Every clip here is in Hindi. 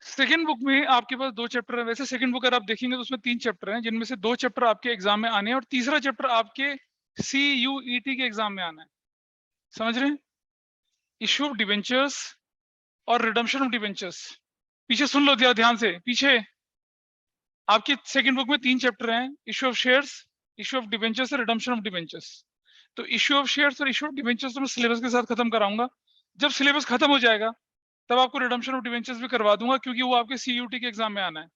सेकंड बुक में आपके पास 2 चैप्टर है। वैसे सेकंड बुक अगर आप देखेंगे तो उसमें 3 चैप्टर हैं, जिनमें से 2 चैप्टर आपके एग्जाम में आने हैं और तीसरा चैप्टर आपके CUET के एग्जाम में आना है। समझ रहे हैं? इश्यू ऑफ डिवेंचर्स और रिडम्पशन ऑफ डिवेंचर्स। पीछे सुन लो दिया ध्यान से। पीछे आपकी सेकंड बुक में 3 चैप्टर हैं, issue of shares, issue of debentures और रिडम्पशन ऑफ डिवेंचर्स। तो इश्यू ऑफ शेयर्स और इश्यू ऑफ डिवेंचर्स तो मैं सिलेबस के साथ खत्म कराऊंगा। जब सिलेबस खत्म हो जाएगा तब आपको रिडम्पशन ऑफ डिवेंचर्स भी करवा दूंगा, क्योंकि वो आपके CUT के एग्जाम में आना है।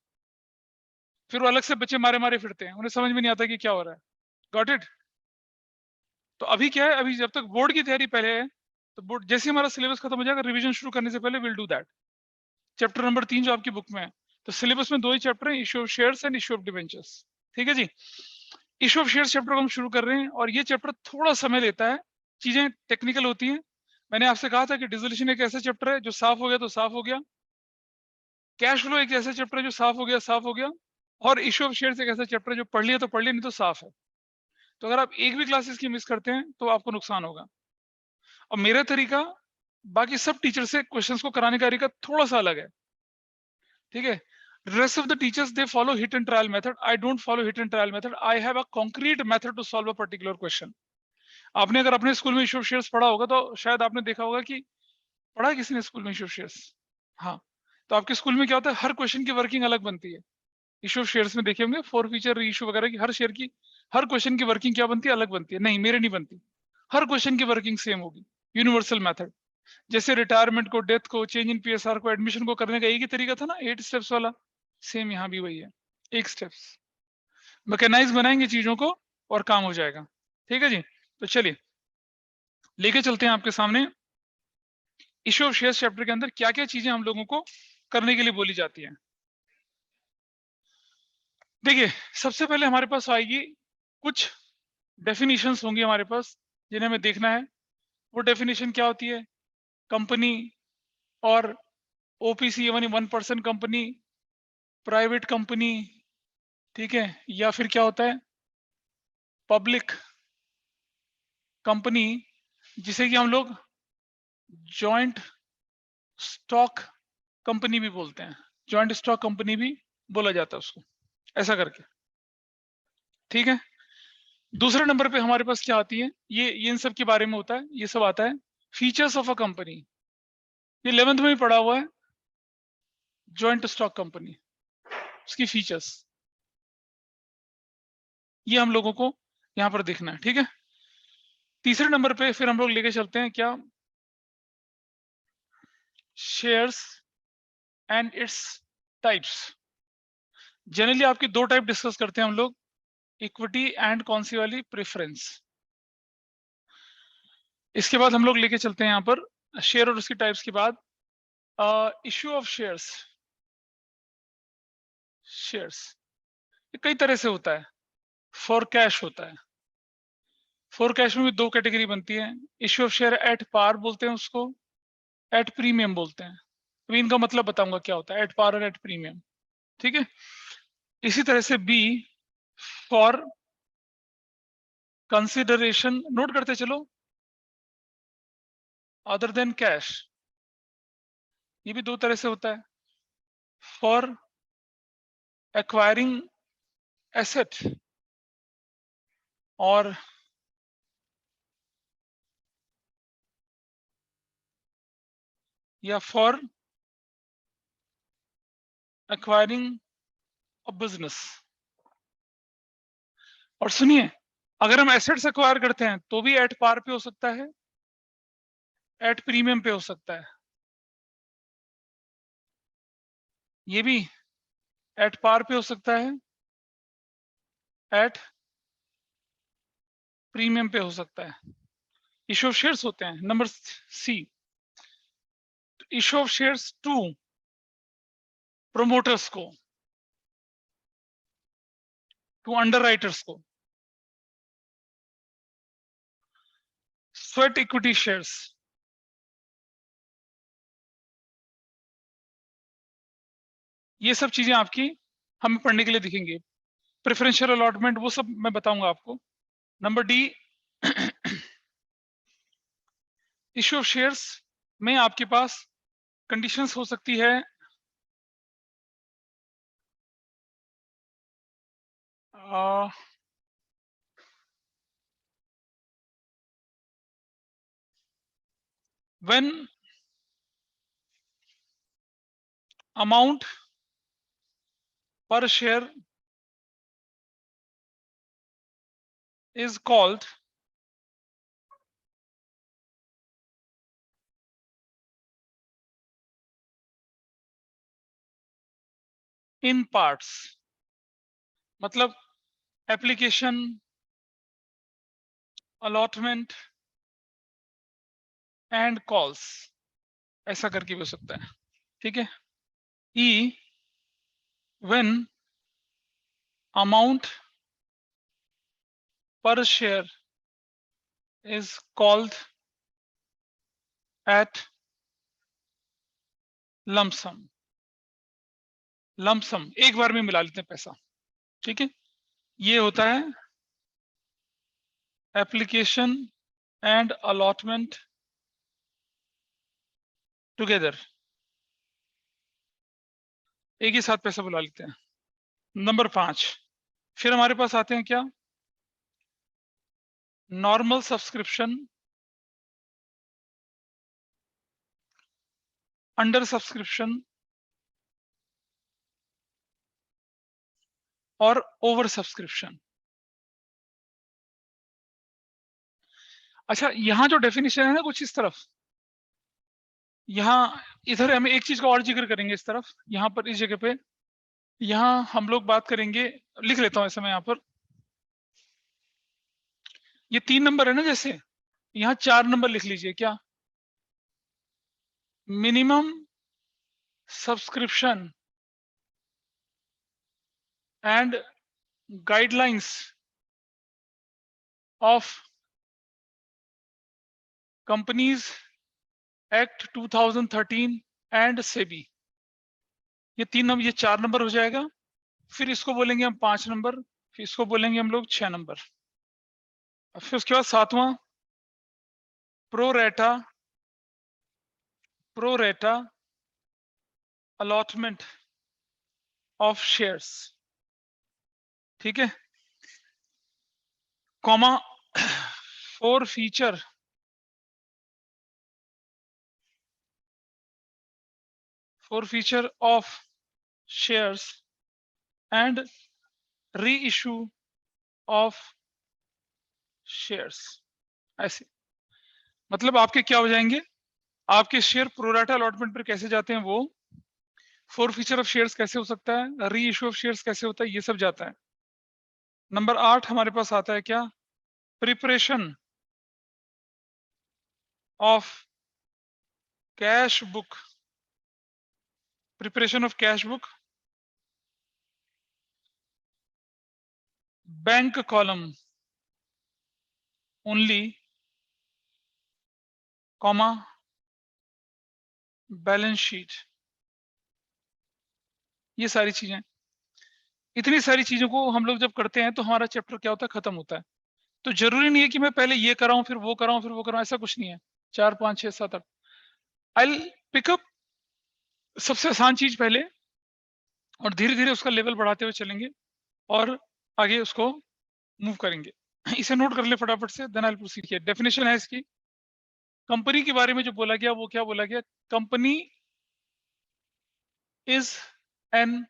फिर वो अलग से बच्चे मारे मारे फिरते हैं, उन्हें समझ में नहीं आता कि क्या हो रहा है। Got it? तो अभी क्या है, अभी जब तक बोर्ड की तैयारी पहले है, तो बोर्ड जैसे हमारा सिलेबस खत्म हो जाएगा, रिवीजन शुरू करने से पहले will do that. Chapter number 3 जो आपकी बुक में है, तो सिलेबस में 2 ही चैप्टर हैं, issue of shares and issue of debentures. ठीक है जी। इश्यू ऑफ शेयर्स चैप्टर को हम शुरू कर रहे हैं और ये चैप्टर थोड़ा समय लेता है, चीजें टेक्निकल होती हैं। मैंने आपसे कहा था कि डिसोल्यूशन एक ऐसा चैप्टर है जो साफ हो गया तो साफ हो गया, कैश फ्लो एक ऐसा चैप्टर है जो साफ हो गया साफ हो गया, और इश्यू ऑफ शेयर्स एक ऐसा चैप्टर है जो पढ़ लिया तो पढ़ लिया, नहीं तो साफ है। तो अगर आप एक भी क्लासेस की मिस करते हैं तो आपको नुकसान होगा। और मेरा तरीका बाकी सब टीचर से क्वेश्चंस को कराने का तरीका थोड़ा सा अलग है। ठीक है? Rest of the teachers they follow hit and trial method. I don't follow hit and trial method. I have a concrete method to solve a particular question. आपने अगर अपने स्कूल में इश्यू ऑफ शेयर्स पढ़ा होगा तो शायद आपने देखा होगा कि पढ़ा है किसी ने स्कूल में इश्यू ऑफ शेयर्स? हाँ। तो आपके स्कूल में क्या होता है, हर क्वेश्चन की वर्किंग अलग बनती है। इश्यू ऑफ शेयर्स में देखे होंगे फोर फीचर रीइश्यू वगैरह की, हर शेयर की हर क्वेश्चन की वर्किंग क्या बनती है, अलग बनती है। नहीं, मेरे नहीं बनती। हर क्वेश्चन की वर्किंग सेम होगी, यूनिवर्सल मेथड। जैसे रिटायरमेंट को, डेथ को, चेंज इन PSR को, एडमिशन को करने का एक ही तरीका था ना, 8 स्टेप्स वाला, सेम यहाँ भी वही है, 1 स्टेप्स। मैकेनाइज बनाएंगे चीजों को और काम हो जाएगा। ठीक है जी। तो चलिए लेके चलते हैं आपके सामने इश्यू ऑफ शेयर्स चैप्टर के अंदर क्या क्या चीजें हम लोगों को करने के लिए बोली जाती हैं। देखिए, सबसे पहले हमारे पास आएगी कुछ डेफिनेशंस होंगी हमारे पास, जिन्हें हमें देखना है। वो डेफिनेशन क्या होती है? कंपनी और OPC यानी 1% कंपनी, प्राइवेट कंपनी, ठीक है, या फिर क्या होता है पब्लिक कंपनी, जिसे कि हम लोग जॉइंट स्टॉक कंपनी भी बोलते हैं। जॉइंट स्टॉक कंपनी भी बोला जाता है उसको, ऐसा करके। ठीक है। दूसरे नंबर पे हमारे पास क्या आती है, ये इन सब के बारे में होता है, ये सब आता है फीचर्स ऑफ अ कंपनी। ये 11th में ही पढ़ा हुआ है, जॉइंट स्टॉक कंपनी, उसकी फीचर्स, ये हम लोगों को यहाँ पर देखना है। ठीक है। तीसरे नंबर पे फिर हम लोग लेके चलते हैं क्या, shares and its types. Generally आपकी 2 टाइप डिस्कस करते हैं हम लोग, इक्विटी एंड कौन सी वाली, प्रेफरेंस। इसके बाद हम लोग लेके चलते हैं यहाँ पर शेयर और उसकी टाइप्स के बाद इश्यू ऑफ शेयर्स। शेयर्स कई तरह से होता है। फॉर कैश होता है, फॉर कैश में भी 2 कैटेगरी बनती है। Issue of share at par बोलते हैं उसको, एट प्रीमियम बोलते हैं। अभी इनका मतलब बताऊंगा क्या होता है एट पार और एट प्रीमियम। ठीक है। इसी तरह से बी फॉर कंसिडरेशन, नोट करते चलो, अदर देन कैश, ये भी 2 तरह से होता है। फॉर एक्वायरिंग एसेट और या फॉर एक्वायरिंग अ बिजनेस। और सुनिए, अगर हम एसेट्स एक्वायर करते हैं तो भी एट पार पे हो सकता है, एट प्रीमियम पे हो सकता है, ये भी एट पार पे हो सकता है, एट प्रीमियम पे हो सकता है। इश्यू ऑफ शेयर्स होते हैं। Number C, issue of shares to promoters को, टू अंडरराइटर्स को। स्वेट इक्विटी शेयर्स, ये सब चीजें आपकी हमें पढ़ने के लिए दिखेंगी। प्रेफरेंशियल अलॉटमेंट वो सब मैं बताऊंगा आपको। Number D, issue of shares में आपके पास कंडीशंस हो सकती है when amount per share is called in parts, मतलब एप्लीकेशन, अलॉटमेंट एंड कॉल्स, ऐसा करके भी हो सकता है, ठीक है। ई व्हेन अमाउंट पर share is called eight lump sum, lump sum एक बार में मिला लेते हैं पैसा, ठीक है। ये होता है एप्लीकेशन एंड अलॉटमेंट टुगेदर, एक ही साथ पैसा बुला लेते हैं। नंबर 5, फिर हमारे पास आते हैं क्या, नॉर्मल सब्सक्रिप्शन, अंडर सब्सक्रिप्शन और ओवर सब्सक्रिप्शन। अच्छा, यहां जो डेफिनेशन है ना कुछ इस तरफ, यहाँ इधर हम एक चीज का और जिक्र करेंगे इस तरफ, यहाँ पर इस जगह पे, यहाँ हम लोग बात करेंगे, लिख लेता हूं ऐसे मैं यहाँ पर, ये 3 नंबर है ना, जैसे यहाँ 4 नंबर लिख लीजिए क्या, minimum subscription and guidelines of companies act 2013 and SEBI, ये 3 नंबर, ये 4 नंबर हो जाएगा। फिर इसको बोलेंगे हम 5 नंबर, फिर इसको बोलेंगे हम लोग 6 नंबर। फिर उसके बाद 7वां, prorata, prorata allotment of shares, ठीक है, comma forfeiture of shares and reissue of shares, ऐसे मतलब आपके क्या हो जाएंगे, आपके शेयर प्रोराटा अलॉटमेंट पर कैसे जाते हैं वो, फॉर फीचर ऑफ शेयर्स कैसे हो सकता है, री इशू ऑफ शेयर्स कैसे होता है, ये सब जाता है। नंबर 8 हमारे पास आता है क्या, preparation of cash book, preparation of cash book, bank column only, comma balance sheet, ये सारी चीजें, इतनी सारी चीजों को हम लोग जब करते हैं तो हमारा चैप्टर क्या होता है, खत्म होता है। तो जरूरी नहीं है कि मैं पहले ये कराऊं फिर वो कराऊं फिर वो कराऊं, ऐसा कुछ नहीं है। 4 5 6 7 8 आई पिकअप सबसे आसान चीज पहले, और धीरे धीरे उसका लेवल बढ़ाते हुए चलेंगे और आगे उसको मूव करेंगे। इसे नोट कर ले फटाफट से, then I proceed here. Definition है इसकी, कंपनी के बारे में जो बोला गया वो क्या बोला गया, company is an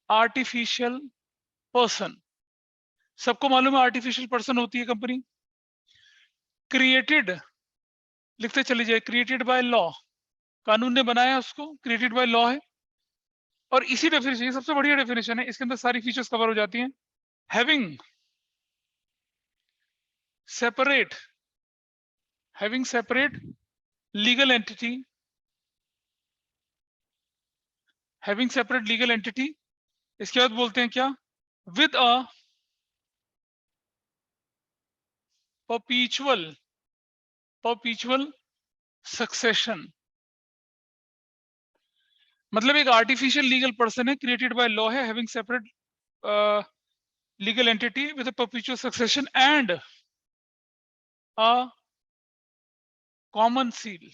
artificial person, सबको मालूम है आर्टिफिशियल पर्सन होती है कंपनी। क्रिएटेड, लिखते चले जाए, क्रिएटेड बाय लॉ, कानून ने बनाया उसको, क्रिएटेड बाय लॉ है। और इसी डेफिनेशन, सबसे बढ़िया डेफिनेशन है, इसके अंदर सारी फीचर्स कवर हो जाती हैं। Having separate, having separate legal entity, having separate legal entity, इसके बाद बोलते हैं क्या, विद अ परपीचुअल सक्सेशन, मतलब एक आर्टिफिशियल लीगल पर्सन है, क्रिएटेड बाय लॉ है, having separate legal entity with परपीचुअल succession and a common seal,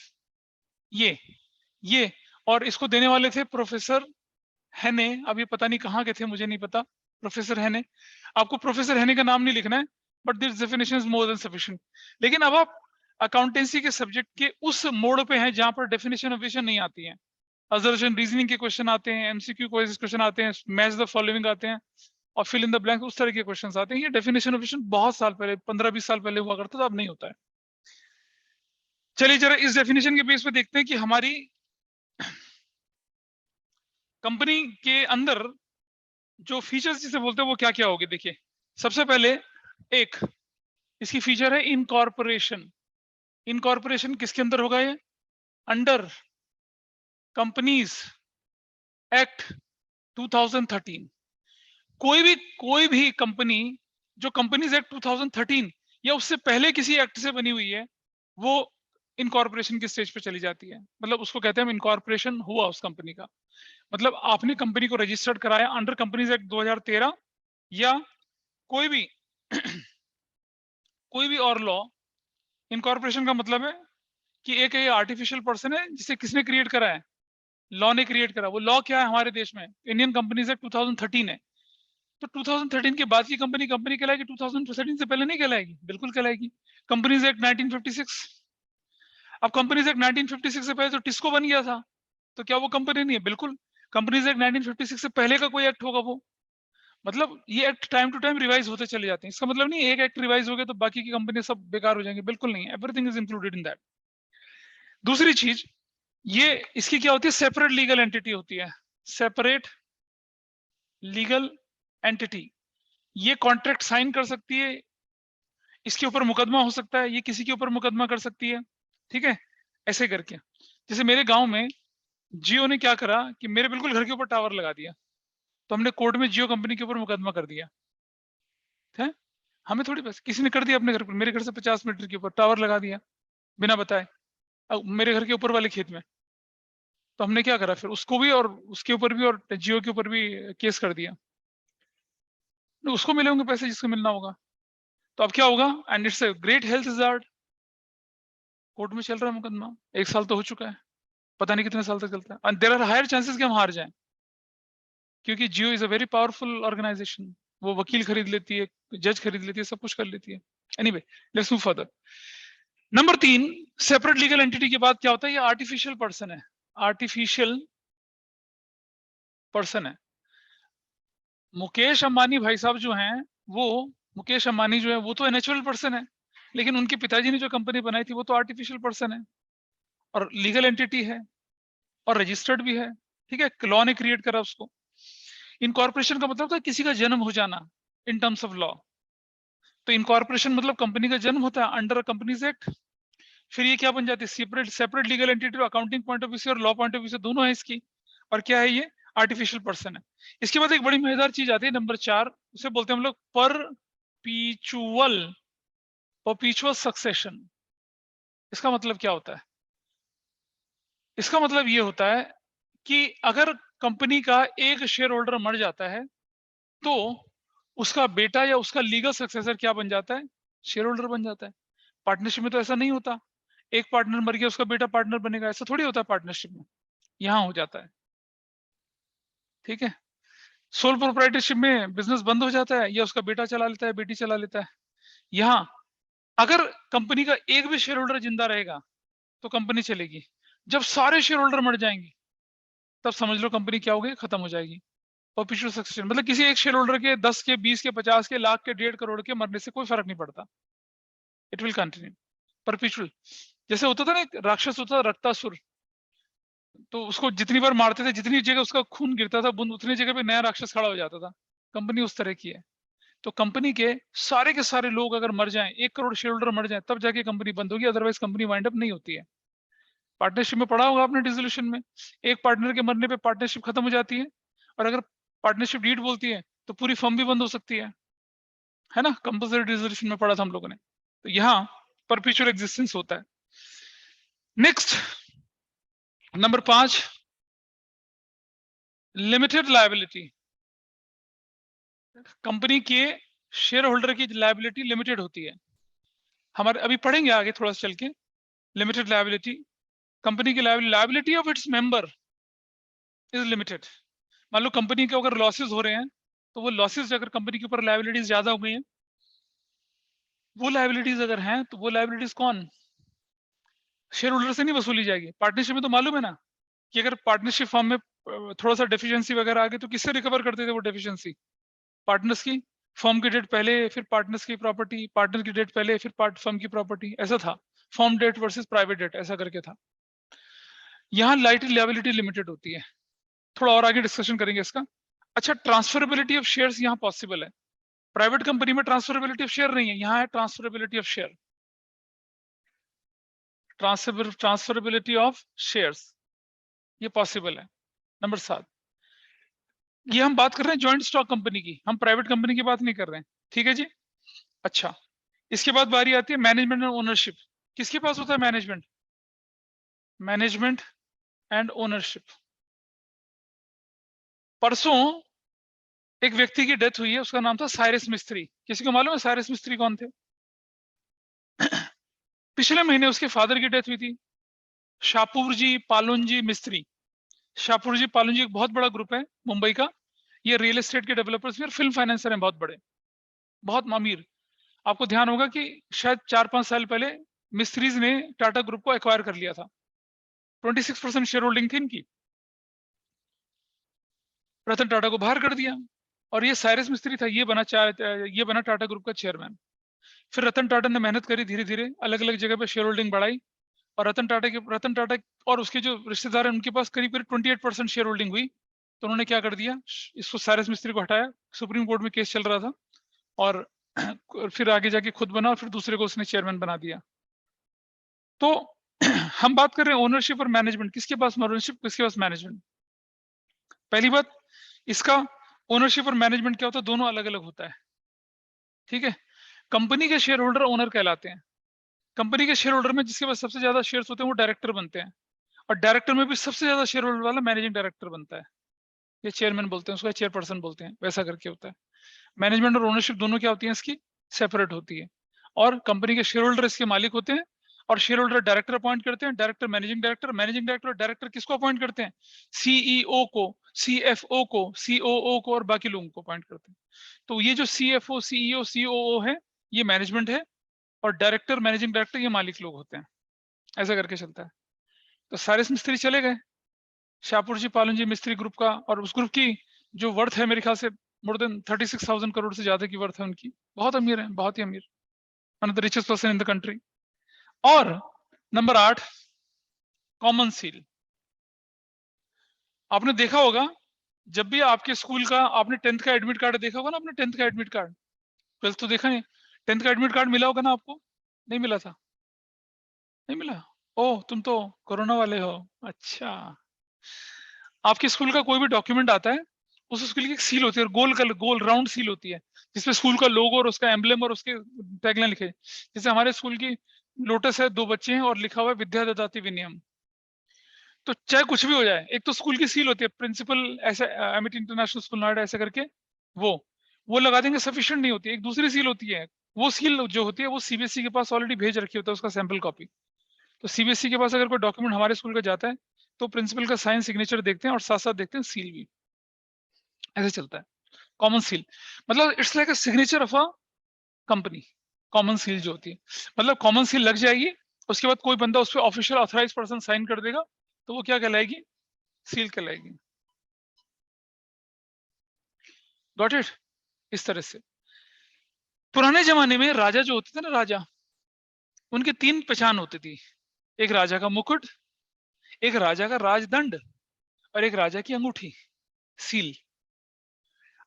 ये और इसको देने वाले थे प्रोफेसर हैने, अब ये पता नहीं कहाँ के थे, मुझे नहीं पता, प्रोफेसर हैने, आपको प्रोफेसर हैने का नाम नहीं लिखना है, but this definition is more than sufficient. लेकिन अब आप अकाउंटेंसी के सब्जेक्ट के उस मोड़ पे हैं जहां पर डेफिनेशन ऑफिशियल नहीं आती है, असर्शन रीजनिंग के क्वेश्चन आते हैं, एमसीक्यू क्वेश्चन आते हैं, मैच द फॉलोइंग आते हैं और फिल इन द ब्लैंक, उस तरह के क्वेश्चंस आते हैं। ये डेफिनेशन ऑफिशियल बहुत साल पहले 15-20 साल पहले हुआ करता था, अब नहीं होता है। चलिए जरा इस डेफिनेशन के बेस पे देखते हैं कि हमारी कंपनी के अंदर जो फीचर्स जिसे बोलते हैं वो क्या क्या होंगे। देखिए सबसे पहले एक इसकी फीचर है इनकॉर्पोरेशन। इनकॉर्पोरेशन किसके अंदर होगा? ये अंडर कंपनीज एक्ट 2013। कोई भी कंपनी जो कंपनीज एक्ट 2013 या उससे पहले किसी एक्ट से बनी हुई है वो इनकॉर्पोरेशन की स्टेज पे चली जाती है। मतलब उसको कहते हैं इनकॉर्पोरेशन हुआ उस कंपनी का। मतलब आपने कंपनी को रजिस्टर्ड कराया अंडर कंपनीज एक्ट 2013 या कोई भी कोई भी और लॉ। इनकॉर्पोरेशन का मतलब है कि एक ये आर्टिफिशियल पर्सन है जिसे किसने क्रिएट करा है? लॉ ने क्रिएट करा। वो लॉ क्या है हमारे देश में? इंडियन कंपनीज एक्ट 2013 है। तो 2013 के बाद की कंपनी कंपनी कहलाएगी, 2013 से पहले नहीं कहलाएगी? बिल्कुल कहलाएगी। Companies act 1956। अब कंपनीज एक्ट 1956 से पहले तो टिस्को बन गया था, तो क्या वो कंपनी नहीं है? बिल्कुल। कंपनीज एक्ट 1956 से पहले का कोई एक्ट होगा वो। मतलब ये act time to time revise होते चले जाते हैं। इसका मतलब नहीं एक एक्ट रिवाइज हो गया तो बाकी की कंपनी सब बेकार हो जाएंगे, बिल्कुल नहीं। Everything is included in that. दूसरी चीज, ये इसकी क्या होती है? सेपरेट लीगल एंटिटी होती है। Separate legal entity. ये कॉन्ट्रैक्ट साइन कर सकती है, इसके ऊपर मुकदमा हो सकता है, ये किसी के ऊपर मुकदमा कर सकती है, ठीक है? ऐसे करके जैसे मेरे गांव में जियो ने क्या करा कि मेरे बिल्कुल घर के ऊपर टावर लगा दिया, तो हमने कोर्ट में जियो कंपनी के ऊपर मुकदमा कर दिया है। हमें थोड़ी, बस किसी ने कर दिया अपने घर पर, मेरे घर से 50 मीटर के ऊपर टावर लगा दिया बिना बताए, अब मेरे घर के ऊपर वाले खेत में। तो हमने क्या करा फिर, उसको भी और उसके ऊपर भी और जियो के ऊपर भी केस कर दिया। तो उसको मिले होंगे पैसे जिसको मिलना होगा। तो अब क्या होगा? And it's a great health hazard. Court में चल रहा है मुकदमा, 1 साल तो हो चुका है, पता नहीं कितने साल तक चलता है। And there are higher chances कि हम हार जाएं, क्योंकि Jio is a very powerful organisation. वो वकील खरीद लेती है, जज खरीद लेती है, सब कुछ कर लेती है। Anyway, let's move further. Number 3, separate legal entity के बाद क्या होता है? ये आर्टिफिशियल पर्सन है। आर्टिफिशियल पर्सन है। मुकेश अंबानी भाई साहब जो हैं, वो मुकेश अंबानी जो है वो तो नेचुरल पर्सन है, लेकिन उनके पिताजी ने जो कंपनी बनाई थी वो तो आर्टिफिशियल पर्सन है और लीगल एंटिटी है और रजिस्टर्ड भी है, ठीक है? लॉ ने क्रिएट करा उसको। इनकॉर्पोरेशन का मतलब था किसी का जन्म हो जाना इन टर्म्स ऑफ लॉ। तो इनकॉर्पोरेशन मतलब कंपनी का जन्म होता है अंडर कंपनीज एक्ट। फिर ये क्या बन जाती है? Separate separate legal entity. Accounting point of view से और लॉ पॉइंट ऑफ व्यू से दोनों है इसकी। और क्या है ये? आर्टिफिशियल पर्सन है। इसके बाद एक बड़ी मजेदार चीज आती है नंबर 4, उसे बोलते हैं हम लोग परपीचुअल सक्सेशन। इसका मतलब क्या होता है? इसका मतलब ये होता है कि अगर कंपनी का एक शेयर होल्डर मर जाता है तो उसका बेटा या उसका लीगल सक्सेसर क्या बन जाता है? शेयर होल्डर बन जाता है। पार्टनरशिप में तो ऐसा नहीं होता, एक पार्टनर मर गया उसका बेटा पार्टनर बनेगा, ऐसा थोड़ी होता है पार्टनरशिप में। यहां हो जाता है, ठीक है? सोल प्रोप्राइटरशिप में बिजनेस बंद हो जाता है, या उसका बेटा चला लेता है, बेटी चला लेता है। यहाँ अगर कंपनी का एक भी शेयर होल्डर जिंदा रहेगा तो कंपनी चलेगी। जब सारे शेयर होल्डर मर जाएंगे तब समझ लो कंपनी क्या होगी? खत्म हो जाएगी। परपेचुअल सक्सेशन मतलब किसी एक शेयर होल्डर के 10 के 20 के 50 के लाख के 1.5 करोड़ के मरने से कोई फर्क नहीं पड़ता, इट विल कंटिन्यू परपेचुअल। जैसे होता था ना, एक राक्षस होता था रक्तासुर, तो उसको जितनी बार मारते थे, जितनी जगह उसका खून गिरता था बूंद, उतनी जगह पे नया राक्षस खड़ा हो जाता था। कंपनी उस तरह की है। तो कंपनी के सारे लोग अगर मर जाएं, 1 करोड़ शेयर होल्डर मर जाएं, तब जाके कंपनी बंद होगी, अदरवाइज कंपनी वाइंड अप नहीं होती है। पार्टनरशिप में पढ़ा होगा आपने डिसोल्यूशन में, एक पार्टनर के मरने पे पार्टनरशिप खत्म हो जाती है, और अगर पार्टनरशिप डीड बोलती है तो पूरी फर्म भी बंद हो सकती है ना? कंपल्सरी डिसोल्यूशन में पढ़ा था हम लोगों ने। तो यहाँ परपेचुअल एग्जिस्टेंस होता है। Next number 5, limited liability. Company के शेयर होल्डर की लायबिलिटी लिमिटेड होती है। हमारे अभी पढ़ेंगे आगे थोड़ा सा चल के। लिमिटेड लायबिलिटी, कंपनी की liability of its member is limited. मान लो कंपनी के अगर लॉसेस हो रहे हैं तो वो लॉसेस अगर कंपनी के ऊपर लायबिलिटीज ज्यादा हो गई हैं, वो लायबिलिटीज अगर हैं तो वो लायबिलिटीज कौन, शेयर होल्डर से नहीं वसूली जाएगी। पार्टनरशिप में तो मालूम है ना कि अगर पार्टनरशिप फॉर्म में थोड़ा सा डेफिशिएंसी वगैरह आ गई तो किससे रिकवर करते थे वो डेफिशिएंसी, पार्टनर्स की, फर्म की डेट पहले फिर पार्टनर्स की प्रॉपर्टी, पार्टनर की डेट पहले फिर फर्म की प्रॉपर्टी, ऐसा था। Firm debt versus private debt ऐसा करके था। यहाँ लायबिलिटी लिमिटेड होती है, थोड़ा और आगे डिस्कशन करेंगे इसका। अच्छा, ट्रांसफरेबिलिटी ऑफ शेयर्स यहाँ पॉसिबल है, प्राइवेट कंपनी में ट्रांसफरेबिलिटी ऑफ शेयर नहीं है, यहाँ है transferability of share, transferability of shares, ये पॉसिबल है। नंबर 7, ये हम बात कर रहे हैं जॉइंट स्टॉक कंपनी की, हम प्राइवेट कंपनी की बात नहीं कर रहे हैं, ठीक है जी। अच्छा, इसके बाद बारी आती है मैनेजमेंट एंड ओनरशिप। किसके पास होता है मैनेजमेंट, मैनेजमेंट एंड ओनरशिप। परसों एक व्यक्ति की डेथ हुई है, उसका नाम था साइरस मिस्त्री। किसी को मालूम है साइरस मिस्त्री कौन थे? पिछले महीने उसके फादर की डेथ हुई थी, शाहपुर जी पालुन जी मिस्त्री। शाहपुर जी पालुन जी एक बहुत बड़ा ग्रुप है मुंबई का, ये रियल एस्टेट के डेवलपर्स भी और फिल्म फाइनेंसर हैं बहुत बड़े, बहुत अमीर। आपको ध्यान होगा कि शायद 4-5 साल पहले मिस्त्रीज ने टाटा ग्रुप को एक्वायर कर लिया था, 26% शेयर होल्डिंग थी इनकी, रतन टाटा को बाहर कर दिया और ये साइरस मिस्त्री था, ये बना टाटा ग्रुप का चेयरमैन। फिर रतन टाटा ने मेहनत करी, धीरे धीरे अलग अलग जगह पे शेयर होल्डिंग बढ़ाई और रतन टाटा और उसके जो रिश्तेदार हैं उनके पास करीब करीब 28% शेयर होल्डिंग हुई। तो उन्होंने क्या कर दिया, इसको साइरस मिस्त्री को हटाया, सुप्रीम कोर्ट में केस चल रहा था और फिर आगे जाके खुद बना और फिर दूसरे को उसने चेयरमैन बना दिया। तो हम बात कर रहे हैं ओनरशिप और मैनेजमेंट, किसके पास ओनरशिप किसके पास मैनेजमेंट। पहली बात, इसका ओनरशिप और मैनेजमेंट क्या होता है, दोनों अलग अलग होता है, ठीक है। कंपनी के शेयर होल्डर ओनर कहलाते हैं, कंपनी के शेयर होल्डर में जिसके पास सबसे ज्यादा शेयर्स होते हैं वो डायरेक्टर बनते हैं, और डायरेक्टर में भी सबसे ज्यादा शेयर होल्डर वाला मैनेजिंग डायरेक्टर बनता है, ये चेयरमैन बोलते हैं उसको, चेयरपर्सन बोलते हैं, वैसा करके होता है। मैनेजमेंट और ओनरशिप दोनों क्या होती है इसकी, सेपरेट होती है। और कंपनी के शेयर होल्डर इसके मालिक होते हैं, और शेयर होल्डर डायरेक्टर अपॉइंट करते हैं, डायरेक्टर मैनेजिंग डायरेक्टर और डायरेक्टर किसको अपॉइंट करते हैं, सीईओ को, सीएफओ को, सीओओ को और बाकी लोगों को अपॉइंट करते हैं। तो ये जो सीएफओ, सीईओ, सीओओ है ये मैनेजमेंट है, और डायरेक्टर मैनेजिंग डायरेक्टर ये मालिक लोग होते हैं, ऐसा करके चलता है। तो सारे मिस्त्री चले गए, शाहपुर जी पालन जी मिस्त्री ग्रुप का, और उस ग्रुप की जो वर्थ है मेरे ख्याल से मोर देन 36,000 करोड़ से ज्यादा की वर्थ है उनकी, बहुत अमीर है, बहुत ही अमीर, one of the richest person in the country. और नंबर 8, कॉमन सील। आपने देखा होगा जब भी आपके स्कूल का, आपने 10th का एडमिट कार्ड देखा होगा ना, आपने 10th का एडमिट कार्ड, 12th तो देखा नहीं, 10th का एडमिट कार्ड मिला होगा ना आपको, नहीं मिला था, नहीं मिला, ओह तुम तो कोरोना वाले हो। अच्छा, आपके स्कूल का कोई भी डॉक्यूमेंट आता है, उस स्कूल की एक सील होती है, गोल राउंड सील होती है, जिसपे स्कूल का लोगो और उसका एम्बलम और उसके टैगलाइन लिखे। जैसे हमारे स्कूल की लोटस है, 2 बच्चे हैं और लिखा हुआ है विद्या ददाति विनयम। तो चाहे कुछ भी हो जाए, एक तो स्कूल की सील होती है, प्रिंसिपल ऐसा, एमिटी इंटरनेशनल स्कूल नोएडा ऐसा करके, वो लगा देंगे, सफिशिएंट नहीं होती, एक दूसरी सील होती है, वो सील जो होती है वो सीबीएसई के पास ऑलरेडी भेज रखी होता है उसका सैंपल कॉपी। तो सीबीएसई के पास अगर कोई डॉक्यूमेंट हमारे स्कूल का जाता है तो प्रिंसिपल का साइन सिग्नेचर देखते हैं और साथ साथ देखते हैं सील भी, ऐसे चलता है। कॉमन सील मतलब it's like a signature of a company, common seal जो होती है, मतलब कॉमन सील लग जाएगी, उसके बाद कोई बंदा उस पर ऑफिशियल ऑथराइज पर्सन साइन कर देगा तो वो क्या कहलाएगी, सील कहलाएगी। गॉट इट, इस तरह से। पुराने जमाने में राजा जो होते थे ना, राजा, उनके 3 पहचान होती थी, एक राजा का मुकुट, एक राजा का राजदंड और एक राजा की अंगूठी, सील।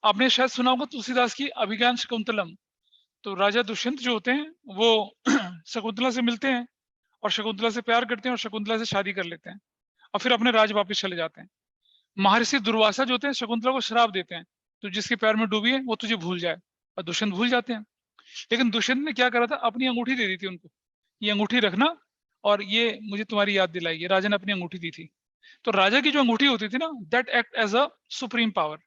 आपने शायद सुना होगा तुलसीदास की अभिज्ञान शकुंतलम। तो राजा दुष्यंत जो होते हैं वो शकुंतला से मिलते हैं और शकुंतला से प्यार करते हैं और शकुंतला से शादी कर लेते हैं और फिर अपने राज वापिस चले जाते हैं। महर्षि दुर्वासा जो होते हैं शकुंतला को श्राप देते हैं, तो जिसके प्यार में डूबी है वो तुझे भूल जाए, और दुष्यंत भूल जाते हैं। लेकिन दुष्यंत ने क्या करा था, अपनी अंगूठी दे दी थी उनको, ये अंगूठी रखना और ये मुझे तुम्हारी याद दिलाएगी, राजा ने अपनी अंगूठी दी थी। तो राजा की जो अंगूठी होती थी ना, that act as a supreme power.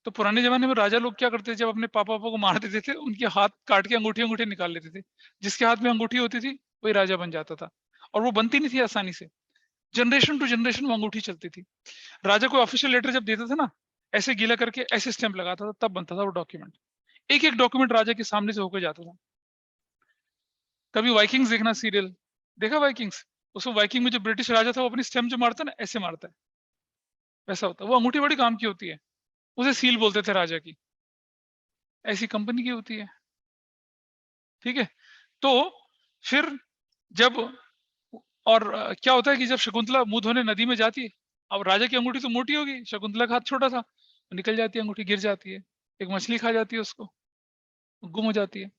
तो पुराने जमाने में राजा लोग क्या करते थे, जब अपने पापा को मार देते थे उनके हाथ काट के अंगूठी निकाल लेते थे, जिसके हाथ में अंगूठी होती थी वही राजा बन जाता था, और वो बनती नहीं थी आसानी से, जनरेशन टू जनरेशन वो अंगूठी चलती थी। राजा कोई ऑफिशियल लेटर जब देता था ना, ऐसे गीला करके ऐसे स्टैंप लगाता था, तब बनता था वो डॉक्यूमेंट। एक एक डॉक्यूमेंट राजा के सामने से होकर जाता था। कभी वाइकिंग्स देखना सीरियल, देखा वाइकिंग्स? उसमें वाइकिंग में जो ब्रिटिश राजा था वो अपनी स्टैंप जो मारता है ना, ऐसे मारता है, वैसा होता है। वो अंगूठी बड़ी काम की होती है, उसे सील बोलते थे राजा की, ऐसी कंपनी की होती है। ठीक है, तो फिर जब क्या होता है कि जब शकुंतला मुंह धोने नदी में जाती है, अब राजा की अंगूठी तो मोटी होगी, शकुंतला का हाथ छोटा था, निकल जाती है अंगूठी, गिर जाती है, एक मछली खा जाती है उसको, गुम हो जाती है।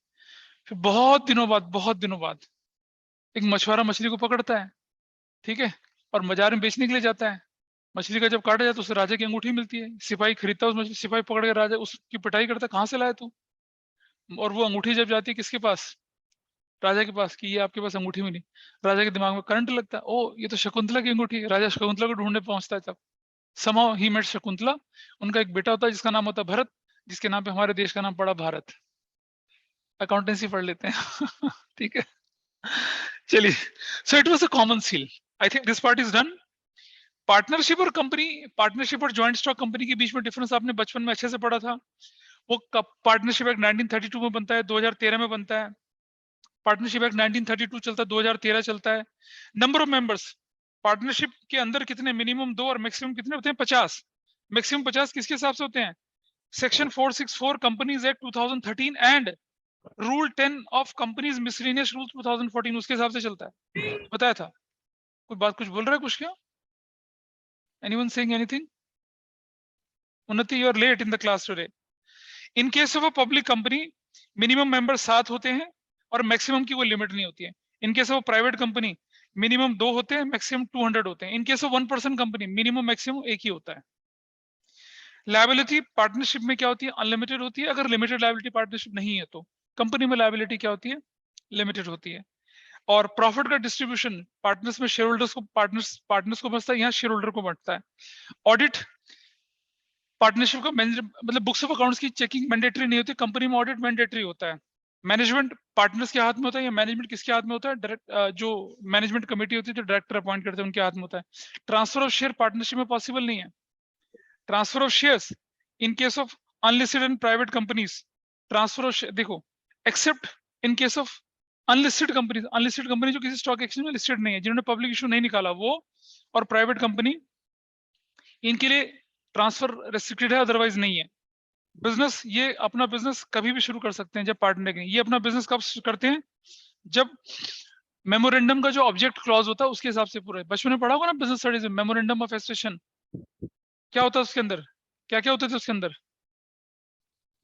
फिर बहुत दिनों बाद एक मछुआरा मछली को पकड़ता है, ठीक है, और बाजार में बेचने के लिए जाता है। मछली का जब काटा जाए तो उसे राजा की अंगूठी मिलती है। सिपाही खरीदता है उस मछली, सिपाही पकड़ के राजा उसकी पिटाई करता है, कहाँ से लाया तू? और वो अंगूठी जब जाती है किसके पास? राजा के पास, कि ये आपके पास अंगूठी मिली। राजा के दिमाग में करंट लगता है, ओ ये तो शकुंतला की अंगूठी है। राजा शकुंतला को ढूंढने पहुंचता है। तब somehow he met शकुंतला। उनका एक बेटा होता है जिसका नाम होता है भरत, जिसके नाम पे हमारे देश का नाम पड़ा भारत। अकाउंटेंसी पढ़ लेते हैं ठीक है, चलिए। So it was a common seal. I think this part is done. Partnership और कंपनी, पार्टनरशिप और ज्वाइंट स्टॉक कंपनी के बीच में डिफरेंस आपने बचपन में अच्छे से पढ़ा था। वो पार्टनरशिप एक्ट 1932 में बनता है, 2013 में बनता है। पार्टनरशिप एक्ट 1932 चलता है, 2013 चलता है। नंबर ऑफ मेंबर्स, पार्टनरशिप के अंदर कितने, मिनिमम 2 और मैक्सिमम कितने होते हैं? 50। मैक्सिमम 50 किसके हिसाब से होते हैं? Section 464 companies act 2013 and rule 10 of companies miscellaneous rule 2014, उसके हिसाब से चलता है। बताया था। कोई बात कुछ बोल रहा है कुछ? क्या anyone saying anything? Unnati, you are late in the class today. In case of a public company minimum member 7 होते हैं और मैक्सिमम की कोई लिमिट नहीं होती है। इन case of private company minimum 2 होते हैं, मैक्सिमम 200 होते हैं। इन case of 1 person company minimum maximum एक ही होता है। लायबिलिटी पार्टनरशिप में क्या होती है? अनलिमिटेड होती है। अगर लिमिटेड लायबिलिटी पार्टनरशिप नहीं है तो कंपनी में लायबिलिटी क्या होती है? लिमिटेड होती है। और प्रॉफिट का डिस्ट्रीब्यूशन पार्टनर्स में शेयर होल्डर्स को, पार्टनर्स को बचता है, यहाँ शेयर होल्डर को बंटता है। ऑडिट पार्टनरशिप का मतलब बुक्स ऑफ अकाउंट्स की चेकिंग मैंडेटरी नहीं होती, कंपनी में ऑडिट मैंडेटरी होता है। मैनेजमेंट पार्टनर्स के हाथ में होता है, या मैनेजमेंट किसके हाथ में होता है? डायरेक्ट जो मैनेजमेंट कमेटी होती है, जो डायरेक्टर अपॉइंट करते हैं, उनके हाथ में होता है। ट्रांसफर ऑफ शेयर पार्टनरशिप में पॉसिबल नहीं है। Transfer of shares in case of unlisted and private companies, transfer of देखो, except in case of unlisted companies, unlisted company जो किसी स्टॉक एक्सचेंज में लिस्टेड नहीं है, जिन्होंने पब्लिक इशू नहीं निकाला वो, और प्राइवेट कंपनी, इनके लिए ट्रांसफर रेस्ट्रिक्टेड है, अदरवाइज नहीं है। बिजनेस, ये अपना बिजनेस कभी भी शुरू कर सकते हैं जब पार्टनर के। ये अपना बिजनेस कब करते हैं? जब मेमोरेंडम का जो ऑब्जेक्ट क्लॉज होता है उसके हिसाब से पूरा। बचपन में पढ़ा होगा ना बिजनेस स्टडीज में, मेमोरेंडम ऑफ एसोसिएशन क्या होता है उसके अंदर? क्या क्या होते थे उसके अंदर?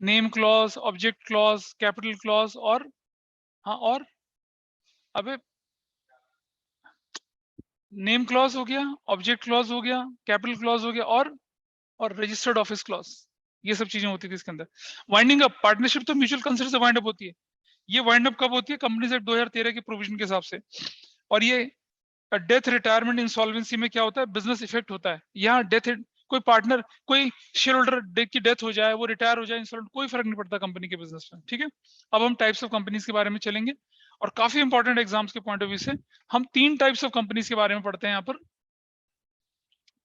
Name clause, object clause, capital clause, और हाँ, और अबे नेम क्लॉज हो गया, ऑब्जेक्ट क्लॉज हो गया, कैपिटल क्लॉज हो गया, और रजिस्टर्ड ऑफिस क्लॉज, ये सब चीजें होती थी इसके अंदर। वाइंडिंग अप पार्टनरशिप तो म्यूचुअल कंसेंट से वाइंड अप होती है। ये वाइंड अप कब होती है? कंपनीज एक्ट 2013 के प्रोविजन के हिसाब से। और ये डेथ, रिटायरमेंट, इंसॉल्वेंसी में क्या होता है? बिजनेस इफेक्ट होता है। यहाँ डेथ, कोई पार्टनर, कोई शेयर होल्डर की डेथ हो जाए, वो रिटायर हो जाए, इंसॉल्वेंट, कोई फर्क नहीं पड़ता कंपनी के बिजनेस में। ठीक है, अब हम टाइप्स ऑफ कंपनीज के बारे में चलेंगे, और काफी इंपॉर्टेंट एग्जाम्स के पॉइंट ऑफ व्यू से हम 3 टाइप्स ऑफ कंपनीज के बारे में पढ़ते हैं यहाँ पर।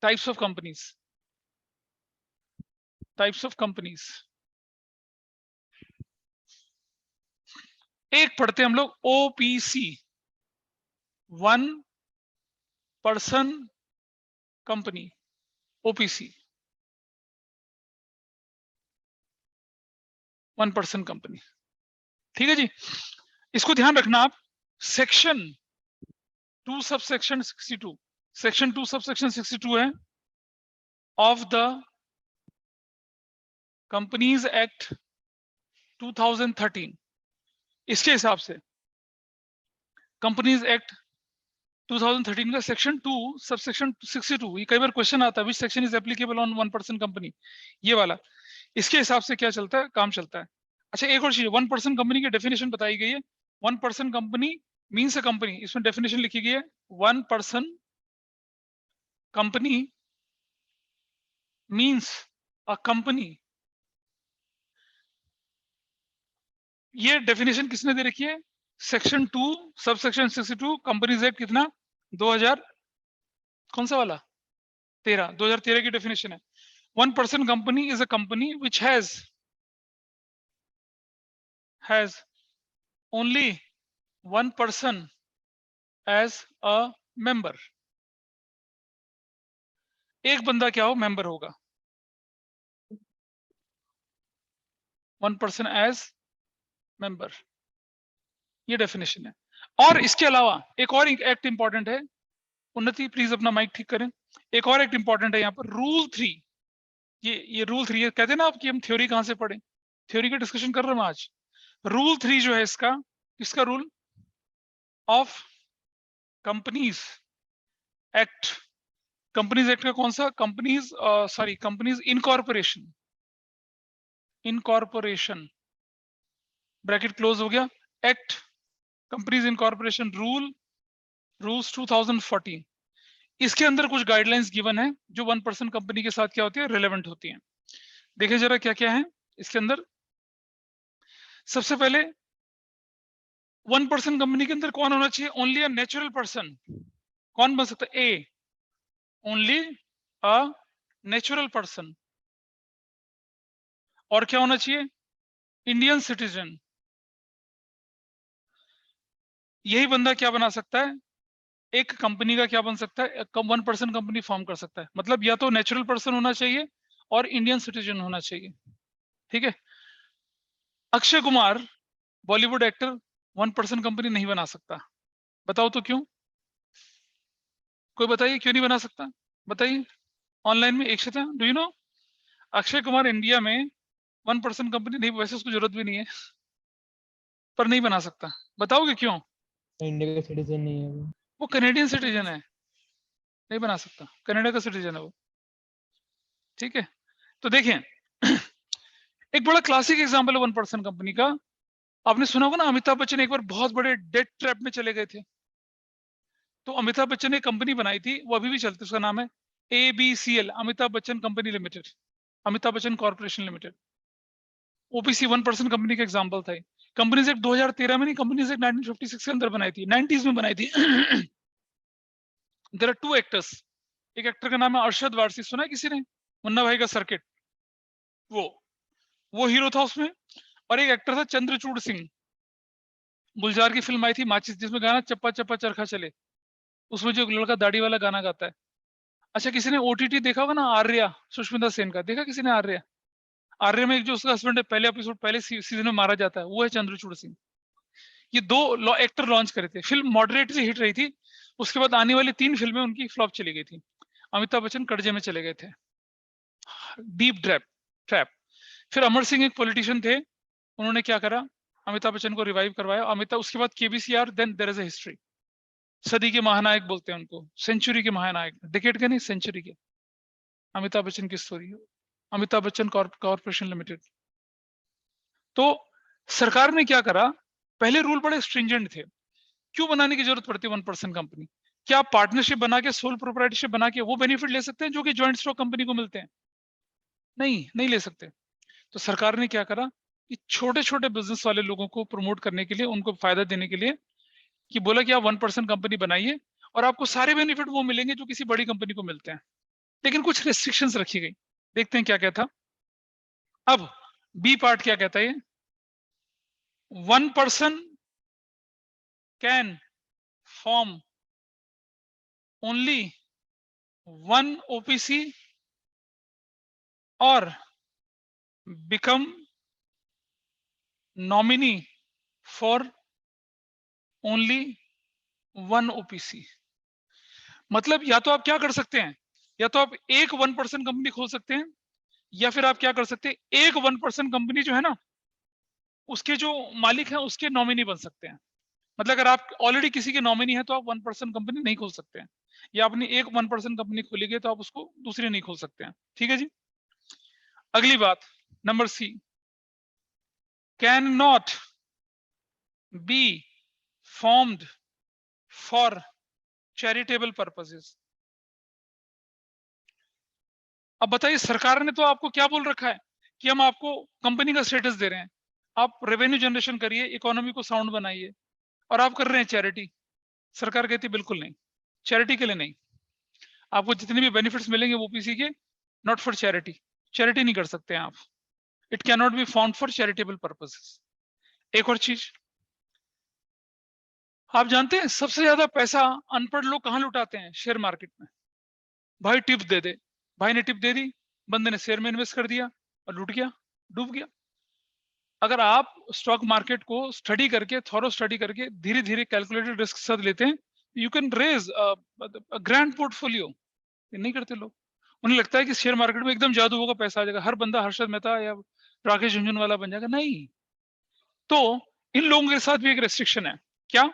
Types of companies, types of companies. एक पढ़ते हैं हम लोग OPC, 1 person company, OPC, 1 person company. ठीक है जी, इसको ध्यान रखना आप। सेक्शन 2 सबसेक्शन 62, सेक्शन 2 सबसेक्शन 62 है ऑफ द कंपनीज एक्ट 2013। इसके हिसाब से कंपनीज एक्ट 2013 का सेक्शन 2 सबसेक्शन 62, ये कई बार क्वेश्चन आता है, which section is applicable on 1 person company, ये वाला। इसके हिसाब से क्या चलता है, काम चलता है। अच्छा, एक और चीज, 1 पर्सन कंपनी की डेफिनेशन बताई गई है। 1 person company means a company, इसमें डेफिनेशन लिखी गई है। 1 person company means a company. ये डेफिनेशन किसने दे रखी है? सेक्शन 2 सबसेक्शन 62 कंपनीज एक्ट कितना, 2000, कौन सा वाला? 13, 2013 की डेफिनेशन है। 1% company is a company which has only one person as a member. एक बंदा क्या हो member होगा, 1% as member, ये definition है। और इसके अलावा एक और एक्ट इंपॉर्टेंट है, उन्नति प्लीज अपना माइक ठीक करें। एक और एक्ट इंपॉर्टेंट है यहाँ पर, रूल 3। ये रूल 3 कहते हैं ना आप कि हम थ्योरी कहां से पढ़े, थ्योरी की डिस्कशन कर रहे हैं आज। रूल 3 जो है इसका rule of companies act. Companies act का कौन सा, कंपनीज इनकॉर्पोरेशन ब्रैकेट क्लोज हो गया, एक्ट कंपनीज इनकॉर्पोरेशन रूल्स 2014। इसके अंदर कुछ गाइडलाइंस गिवन है जो 1% कंपनी के साथ क्या होती है, रिलेवेंट होती है। देखिए जरा क्या क्या है इसके अंदर। सबसे पहले 1% कंपनी के अंदर कौन होना चाहिए, ओनली अ नेचुरल पर्सन। कौन बन सकता है, A only a natural person. और क्या होना चाहिए, इंडियन सिटीजन। यही बंदा क्या बना सकता है, एक कंपनी का क्या बन सकता है, 1% कंपनी फॉर्म कर सकता है। मतलब या तो नेचुरल पर्सन होना चाहिए और इंडियन सिटीजन होना चाहिए, ठीक है। अक्षय कुमार बॉलीवुड एक्टर 1% कंपनी नहीं बना सकता, बताओ तो क्यों, कोई बताइए क्यों नहीं बना सकता, बताइए ऑनलाइन में। एक शता do you know, Akshay Kumar India में 1% कंपनी नहीं, वैसे उसको जरूरत भी नहीं है, पर नहीं बना सकता, बताओगे क्यों। इंडिया का सिटीजन नहीं है वो कनेडियन सिटीजन है, नहीं बना सकता, कनाडा का सिटीजन है वो, ठीक है। तो देखें एक बड़ा क्लासिक एग्जांपल है 1% कंपनी का। आपने सुना होगा ना, अमिताभ बच्चन एक बार बहुत बड़े डेट ट्रैप में चले गए थे। तो अमिताभ बच्चन ने कंपनी बनाई थी, वो अभी भी चलती है, उसका नाम है ABCL, Amitabh Bachchan company limited, Amitabh Bachchan corporation limited. OPC 1% company का एग्जांपल था। कंपनीज एक्ट 2013 में नहीं, कंपनीज एक्ट 1956 के अंदर बनाई थी, 90s में बनाई थी। देयर आर 2 एक्टर्स, एक एक्टर का नाम है अरशद वारसी, सुना है किसी ने, मुन्ना भाई का सर्किट, वो हीरो था उसमें। और एक एक्टर था चंद्रचूड़ सिंह, गुलजार की फिल्म आई थी माचिस, जिसमें गाना चप्पा चप्पा चरखा चले, उसमें जो लड़का दाढ़ी वाला गाना गाता है। अच्छा किसी ने ओटीटी देखा होगा ना, आर्या, सुष्मिता सेन का, देखा किसी ने आर्या। आर्या में एक जो उसका हस्बैंड है, पहले एपिसोड पहले सीजन में मारा जाता है, वो है चंद्रचूड़ सिंह। ये 2 एक्टर लॉन्च करे थे, फिल्म मॉडरेटली हिट रही थी। उसके बाद आने वाली 3 फिल्में उनकी फ्लॉप चली गई थी। अमिताभ बच्चन कर्जे में चले गए थे, डीप ट्रैप। फिर अमर सिंह एक पॉलिटिशियन थे, उन्होंने क्या करा, अमिताभ बच्चन को रिवाइव करवाया। अमिताभ, उसके बाद केबीसीआर, then there is a history. सदी के महानायक बोलते हैं उनको, सेंचुरी के महानायक, डिकेड के नहीं, सेंचुरी के। अमिताभ बच्चन की story, Amitabh Bachchan corporation limited. तो सरकार ने क्या करा, पहले रूल बड़े स्ट्रिंजेंट थे। क्यों बनाने की जरूरत पड़ती है 1% कंपनी, क्या आप पार्टनरशिप बना के, सोल प्रोप्राइटरशिप बना के वो बेनिफिट ले सकते हैं जो कि ज्वाइंट स्टॉक कंपनी को मिलते हैं, नहीं ले सकते। तो सरकार ने क्या करा कि छोटे छोटे बिजनेस वाले लोगों को प्रमोट करने के लिए, उनको फायदा देने के लिए, कि बोला कि आप 1% कंपनी बनाइए और आपको सारे बेनिफिट वो मिलेंगे जो किसी बड़ी कंपनी को मिलते हैं, लेकिन कुछ रेस्ट्रिक्शंस रखी गई। देखते हैं क्या क्या था। अब बी पार्ट क्या कहता है, 1% कैन फॉर्म ओनली 1 OPC और become nominee for only 1 OPC। मतलब या तो आप क्या कर सकते हैं, या तो आप एक 1% कंपनी खोल सकते हैं, या फिर आप क्या कर सकते हैं, एक 1% कंपनी जो है ना, उसके जो मालिक हैं उसके नॉमिनी बन सकते हैं। मतलब अगर आप ऑलरेडी किसी के नॉमिनी है तो आप 1% कंपनी नहीं खोल सकते हैं, या अपनी एक 1% कंपनी खोली गई तो आप उसको दूसरी नहीं खोल सकते हैं, ठीक है जी। अगली बात, number C, can not be formed for charitable purposes. अब बताइए, सरकार ने तो आपको क्या बोल रखा है कि हम आपको कंपनी का स्टेटस दे रहे हैं, आप रेवेन्यू जनरेशन करिए, इकोनॉमी को साउंड बनाइए, और आप कर रहे हैं चैरिटी। सरकार कहती बिल्कुल नहीं, चैरिटी के लिए नहीं, आपको जितने भी बेनिफिट्स मिलेंगे ओपीसी के, नॉट फॉर चैरिटी, चैरिटी नहीं कर सकते हैं आप, it can not be found for charitable purposes. एक और चीज आप जानते हैं, सबसे ज्यादा पैसा अनपढ़ लोग कहां लुटाते हैं? शेयर मार्केट में। भाई टिप्स दे दे, भाई ने टिप दे दी, बंदे ने शेयर में इन्वेस्ट कर दिया और लूट गया, डूब गया। अगर आप स्टॉक मार्केट को स्टडी करके, थॉरो स्टडी करके, धीरे धीरे कैलकुलेटेड रिस्क साथ लेते हैं, you can raise grand portfolio. ये नहीं करते लोग, उन्हें लगता है कि शेयर मार्केट में एकदम जादू होगा, पैसा आ जाएगा, हर बंदा हर्षद मेहता या राकेश झुनझुनवाला बन जाएगा। नहीं, तो इन लोगों के साथ भी एक रेस्ट्रिक्शन है। क्या?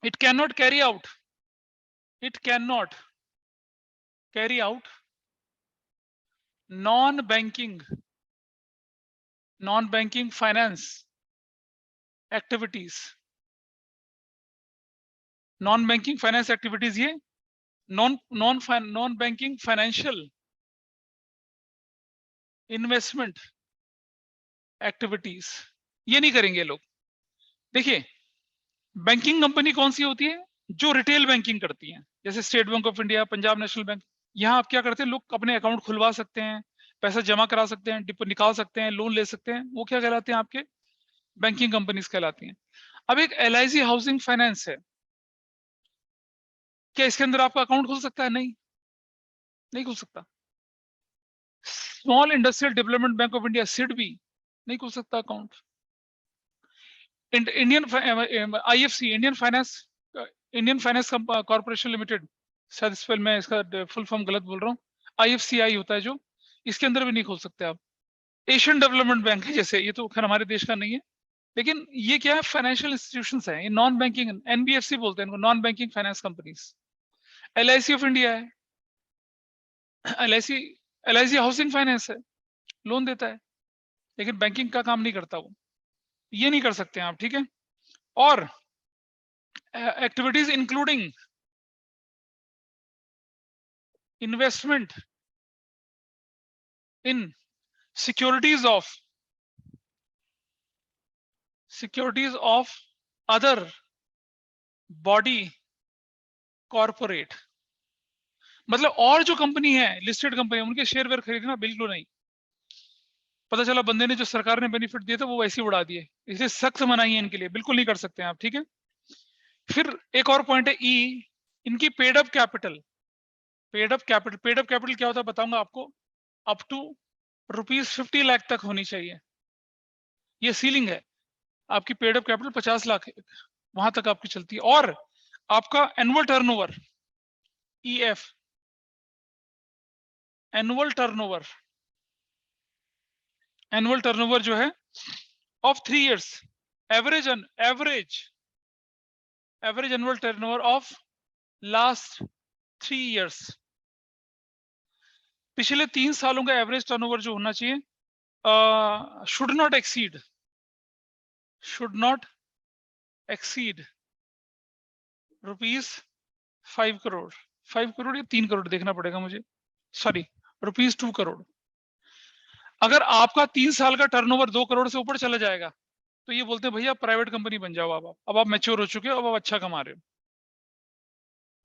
It can not carry out, it can not carry out non banking finance activities. Non banking finance activities, ये non banking financial investment activities, ये नहीं करेंगे लोग। देखिए, बैंकिंग कंपनी कौन सी होती है? जो रिटेल बैंकिंग करती है, जैसे state bank of India, Punjab national bank. यहाँ आप क्या करते हैं, लोग अपने अकाउंट खुलवा सकते हैं, पैसा जमा करा सकते हैं, डिपो निकाल सकते हैं, लोन ले सकते हैं, वो क्या कहलाते हैं? आपके बैंकिंग कंपनीज कहलाती हैं। अब एक LIC हाउसिंग फाइनेंस है, क्या इसके अंदर आपका अकाउंट खुल सकता है? नहीं, नहीं खुल सकता। Small industrial development bank of India, SIDBI, नहीं खुल सकता account. Indian IFC, Indian finance corporation limited, शायद इस पर मैं इसका फुल फॉर्म गलत बोल रहा हूँ, IFCI होता है जो, इसके अंदर भी नहीं खोल सकते आप। एशियन डेवलपमेंट बैंक है जैसे, ये तो खैर हमारे देश का नहीं है, लेकिन ये क्या है? फाइनेंशियल इंस्टीट्यूशंस है, ये नॉन बैंकिंग, NBFC बोलते हैं इनको, non banking finance companies. LIC of India है, LIC हाउसिंग फाइनेंस है, लोन देता है, लेकिन बैंकिंग का काम नहीं करता वो, ये नहीं कर सकते हैं आप, ठीक है। और activities including investment in securities of other body corporate, मतलब और जो कंपनी है, लिस्टेड कंपनी, उनके शेयर वेयर खरीदना बिल्कुल नहीं। पता चला बंदे ने जो सरकार ने बेनिफिट दिए थे वो वैसे ही उड़ा दिए, इसलिए सख्त मनाही है इनके लिए, बिल्कुल नहीं कर सकते हैं आप, ठीक है। फिर एक और पॉइंट है इनकी पेड अप कैपिटल क्या होता है बताऊंगा आपको, अप टू ₹50 लाख तक होनी चाहिए, ये सीलिंग है। आपकी पेड अप कैपिटल 50 लाख वहां तक आपकी चलती है। और आपका annual turnover, EF, annual turnover जो है of 3 years, average annual turnover of last 3 years, पिछले 3 सालों का एवरेज टर्नओवर जो होना चाहिए, should not exceed ₹5 crore, 5 crore या 3 करोड़ देखना पड़ेगा मुझे, सॉरी, ₹2 करोड़। अगर आपका 3 साल का टर्नओवर 2 करोड़ से ऊपर चला जाएगा, तो ये बोलते हैं भैया प्राइवेट कंपनी बन जाओ, अब आप मैच्योर हो चुके हो, अब आप अच्छा कमा रहे हो।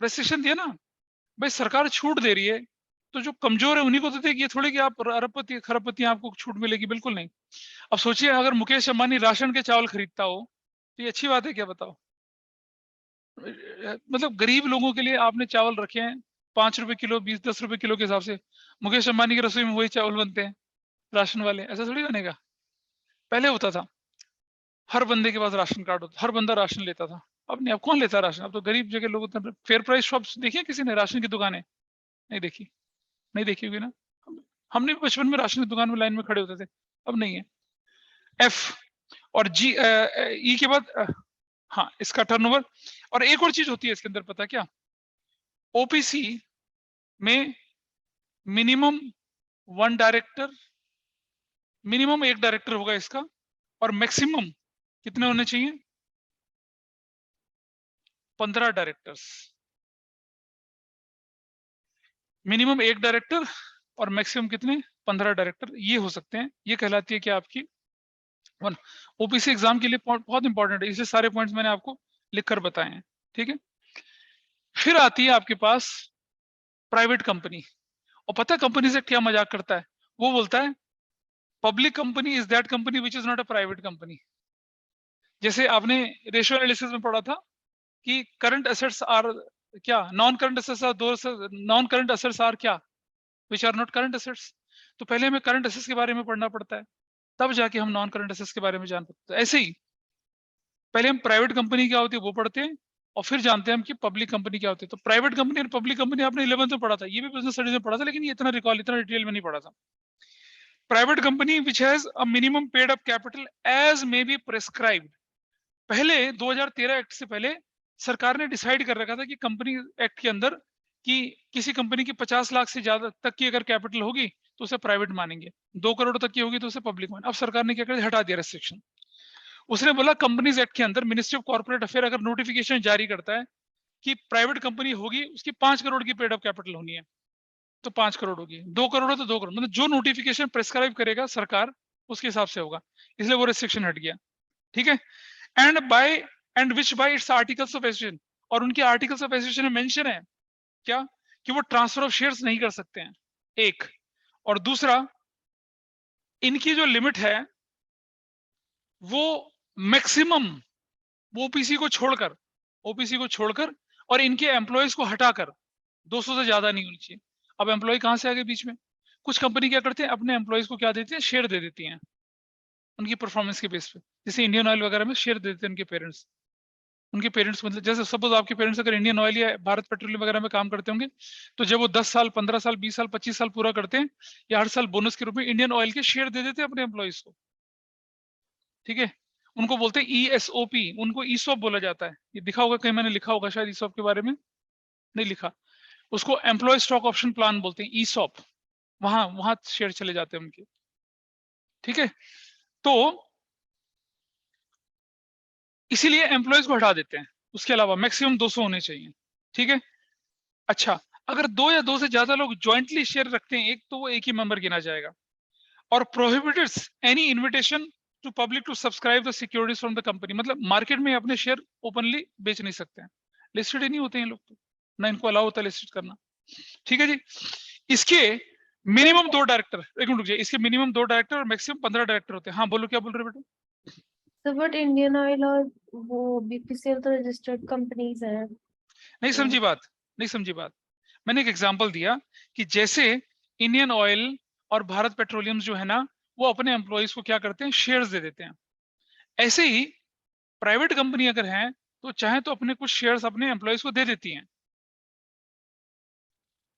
रेस्ट्रिक्शन दिया ना भाई, सरकार छूट दे रही है, तो जो कमजोर है उन्हीं को तो देगी, ये थोड़ी कि आप अरबपति खरबपति आपको छूट मिलेगी, बिल्कुल नहीं। अब सोचिए अगर मुकेश अंबानी राशन के चावल खरीदता हो, तो ये अच्छी बात है क्या? बताओ, मतलब गरीब लोगों के लिए आपने चावल रखे हैं 5 रुपए किलो, 10 रुपए किलो के हिसाब से, मुकेश अंबानी की रसोई में वही चावल बनते हैं राशन वाले, ऐसा थोड़ी बनेगा। पहले होता था, हर बंदे के पास राशन कार्ड होता, हर बंदा राशन लेता था। अब नहीं, अब कौन लेता है राशन? अब तो गरीब जगह लोग, फेयर प्राइस शॉप्स देखिए किसी ने, राशन की दुकानें नहीं देखी? नहीं देखी होगी ना, हमने भी बचपन में राशन की दुकान में लाइन में खड़े होते थे, अब नहीं है। F और G, E के बाद हाँ, इसका टर्नओवर। और एक और चीज होती है इसके अंदर, पता क्या? OPC में मिनिमम 1 डायरेक्टर, मिनिमम 1 डायरेक्टर होगा इसका, और मैक्सिमम कितने होने चाहिए? 15 डायरेक्टर्स। मिनिमम 1 डायरेक्टर और मैक्सिमम कितने? 15 डायरेक्टर, ये हो सकते हैं। ये कहलाती है कि आपकी OPC एग्जाम के लिए बहुत इंपॉर्टेंट है, इसलिए सारे पॉइंट्स मैंने आपको लिखकर बताए हैं, ठीक है। फिर आती है आपके पास प्राइवेट कंपनी, और पता है कंपनी से क्या मजाक करता है, वो बोलता है public company is that company which is not a private company. जैसे आपने रेशियो एनालिसिस में पढ़ा था कि करंट एसेट्स आर क्या, नॉन करंट एसेट्स आर दो, नॉन करंट एसेट्स आर क्या, which are not current assets. तो पहले हमें करंट एसेट्स के बारे में पढ़ना पड़ता है, तब जाके हम नॉन करंट एसेट्स के बारे में जान पाते हैं। ऐसे ही पहले हम प्राइवेट कंपनी क्या होती है वो पढ़ते हैं, और फिर जानते हैं हम कि पब्लिक कंपनी क्या होती है। तो प्राइवेट कंपनी और पब्लिक कंपनी आपने 11th में पढ़ा था, ये भी बिजनेस स्टडीज में पढ़ा था, लेकिन ये इतना रिकॉल, इतना डिटेल में नहीं पढ़ा था। Private company which has a minimum paid up capital as may be prescribed. पहले 2013 एक्ट से पहले सरकार ने डिसाइड कर रखा था कि कंपनी एक्ट के अंदर कि किसी कंपनी की 50 लाख से ज्यादा तक की अगर कैपिटल होगी तो उसे प्राइवेट मानेंगे, 2 करोड़ तक की होगी तो उसे पब्लिक मानेंगे। अब सरकार ने क्या कर दिया, हटा दिया रेस्ट्रिक्शन। उसने बोला कंपनीज एक्ट के अंदर मिनिस्ट्री ऑफ कॉर्पोरेट अफेयर अगर नोटिफिकेशन जारी करता है कि प्राइवेट कंपनी होगी, उसकी 5 करोड़ की पेड अप कैपिटल होनी है, तो 5 करोड़ होगी, 2 करोड़ हो तो 2 करोड़, मतलब जो नोटिफिकेशन प्रेस्क्राइब करेगा सरकार उसके हिसाब से होगा, इसलिए वो रेस्ट्रिक्शन हट गया। ठीक है, and by and which by its articles of association, और उनके आर्टिकल्स ऑफ एसोसिएशन में मेंशन है क्या कि वो ट्रांसफर ऑफ शेयर्स नहीं कर सकते हैं, एक। और दूसरा, इनकी जो लिमिट है वो मैक्सिमम ओपीसी को छोड़कर और इनके एम्प्लॉयज को हटाकर 200 से ज्यादा नहीं होनी चाहिए। अब एम्प्लॉय कहां से आ गए बीच में, कुछ कंपनी क्या करते हैं अपने एम्प्लॉयज को क्या देती है, शेयर दे देती हैं उनकी परफॉर्मेंस के बेस पे। जैसे इंडियन ऑयल वगैरह में शेयर दे देते हैं उनके पेरेंट्स, मतलब जैसे सपोज आपके पेरेंट्स अगर इंडियन ऑयल या भारत पेट्रोलियम वगैरह में काम करते होंगे, तो जब वो 10 साल 15 साल 20 साल 25 साल पूरा करते हैं, या हर साल बोनस के रूप में इंडियन ऑयल के शेयर दे देते हैं अपने एम्प्लॉयज को। ठीक है, उनको बोलते हैं ESOP, उनको ESOP बोला जाता है। ये दिखा होगा कहीं, मैंने लिखा होगा शायद ESOP के बारे में, नहीं लिखा। उसको एम्प्लॉय स्टॉक ऑप्शन प्लान बोलते हैं, ESOP। वहां वहां शेयर चले जाते हैं उनके। ठीक है, तो इसीलिए एम्प्लॉयज को हटा देते हैं, उसके अलावा मैक्सिमम 200 होने चाहिए। ठीक है, अच्छा, अगर 2 या 2 से ज्यादा लोग ज्वाइंटली शेयर रखते हैं एक, तो वो एक ही मेंबर गिना जाएगा। और prohibits any invitation to public to subscribe the securities from the company, मतलब मार्केट में अपने शेयर ओपनली बेच नहीं सकते हैं, लिस्टेड ही नहीं होते हैं लोग, तो ना इनको अलाउ होता है लिस्टेड करना। ठीक है जी, इसके मिनिमम 2 डायरेक्टर, एक मिनट रुक जाइए, इसके मिनिमम 2 डायरेक्टर और मैक्सिमम 15 डायरेक्टर होते हैं। हाँ बोलो, क्या बोल रहे हो बेटा? तो बट इंडियन ऑयल और वो बीपीसीएल तो रजिस्टर्ड कंपनीज हैं। नहीं समझी बात, नहीं समझी बात। मैंने एक एग्जांपल दिया कि जैसे इंडियन ऑयल और भारत पेट्रोलियम जो है ना, वो अपने एम्प्लॉयज को क्या करते हैं, शेयर्स दे देते हैं। ऐसे ही प्राइवेट कंपनी अगर है तो चाहे तो अपने कुछ शेयर्स अपने एम्प्लॉयज को दे देती हैं।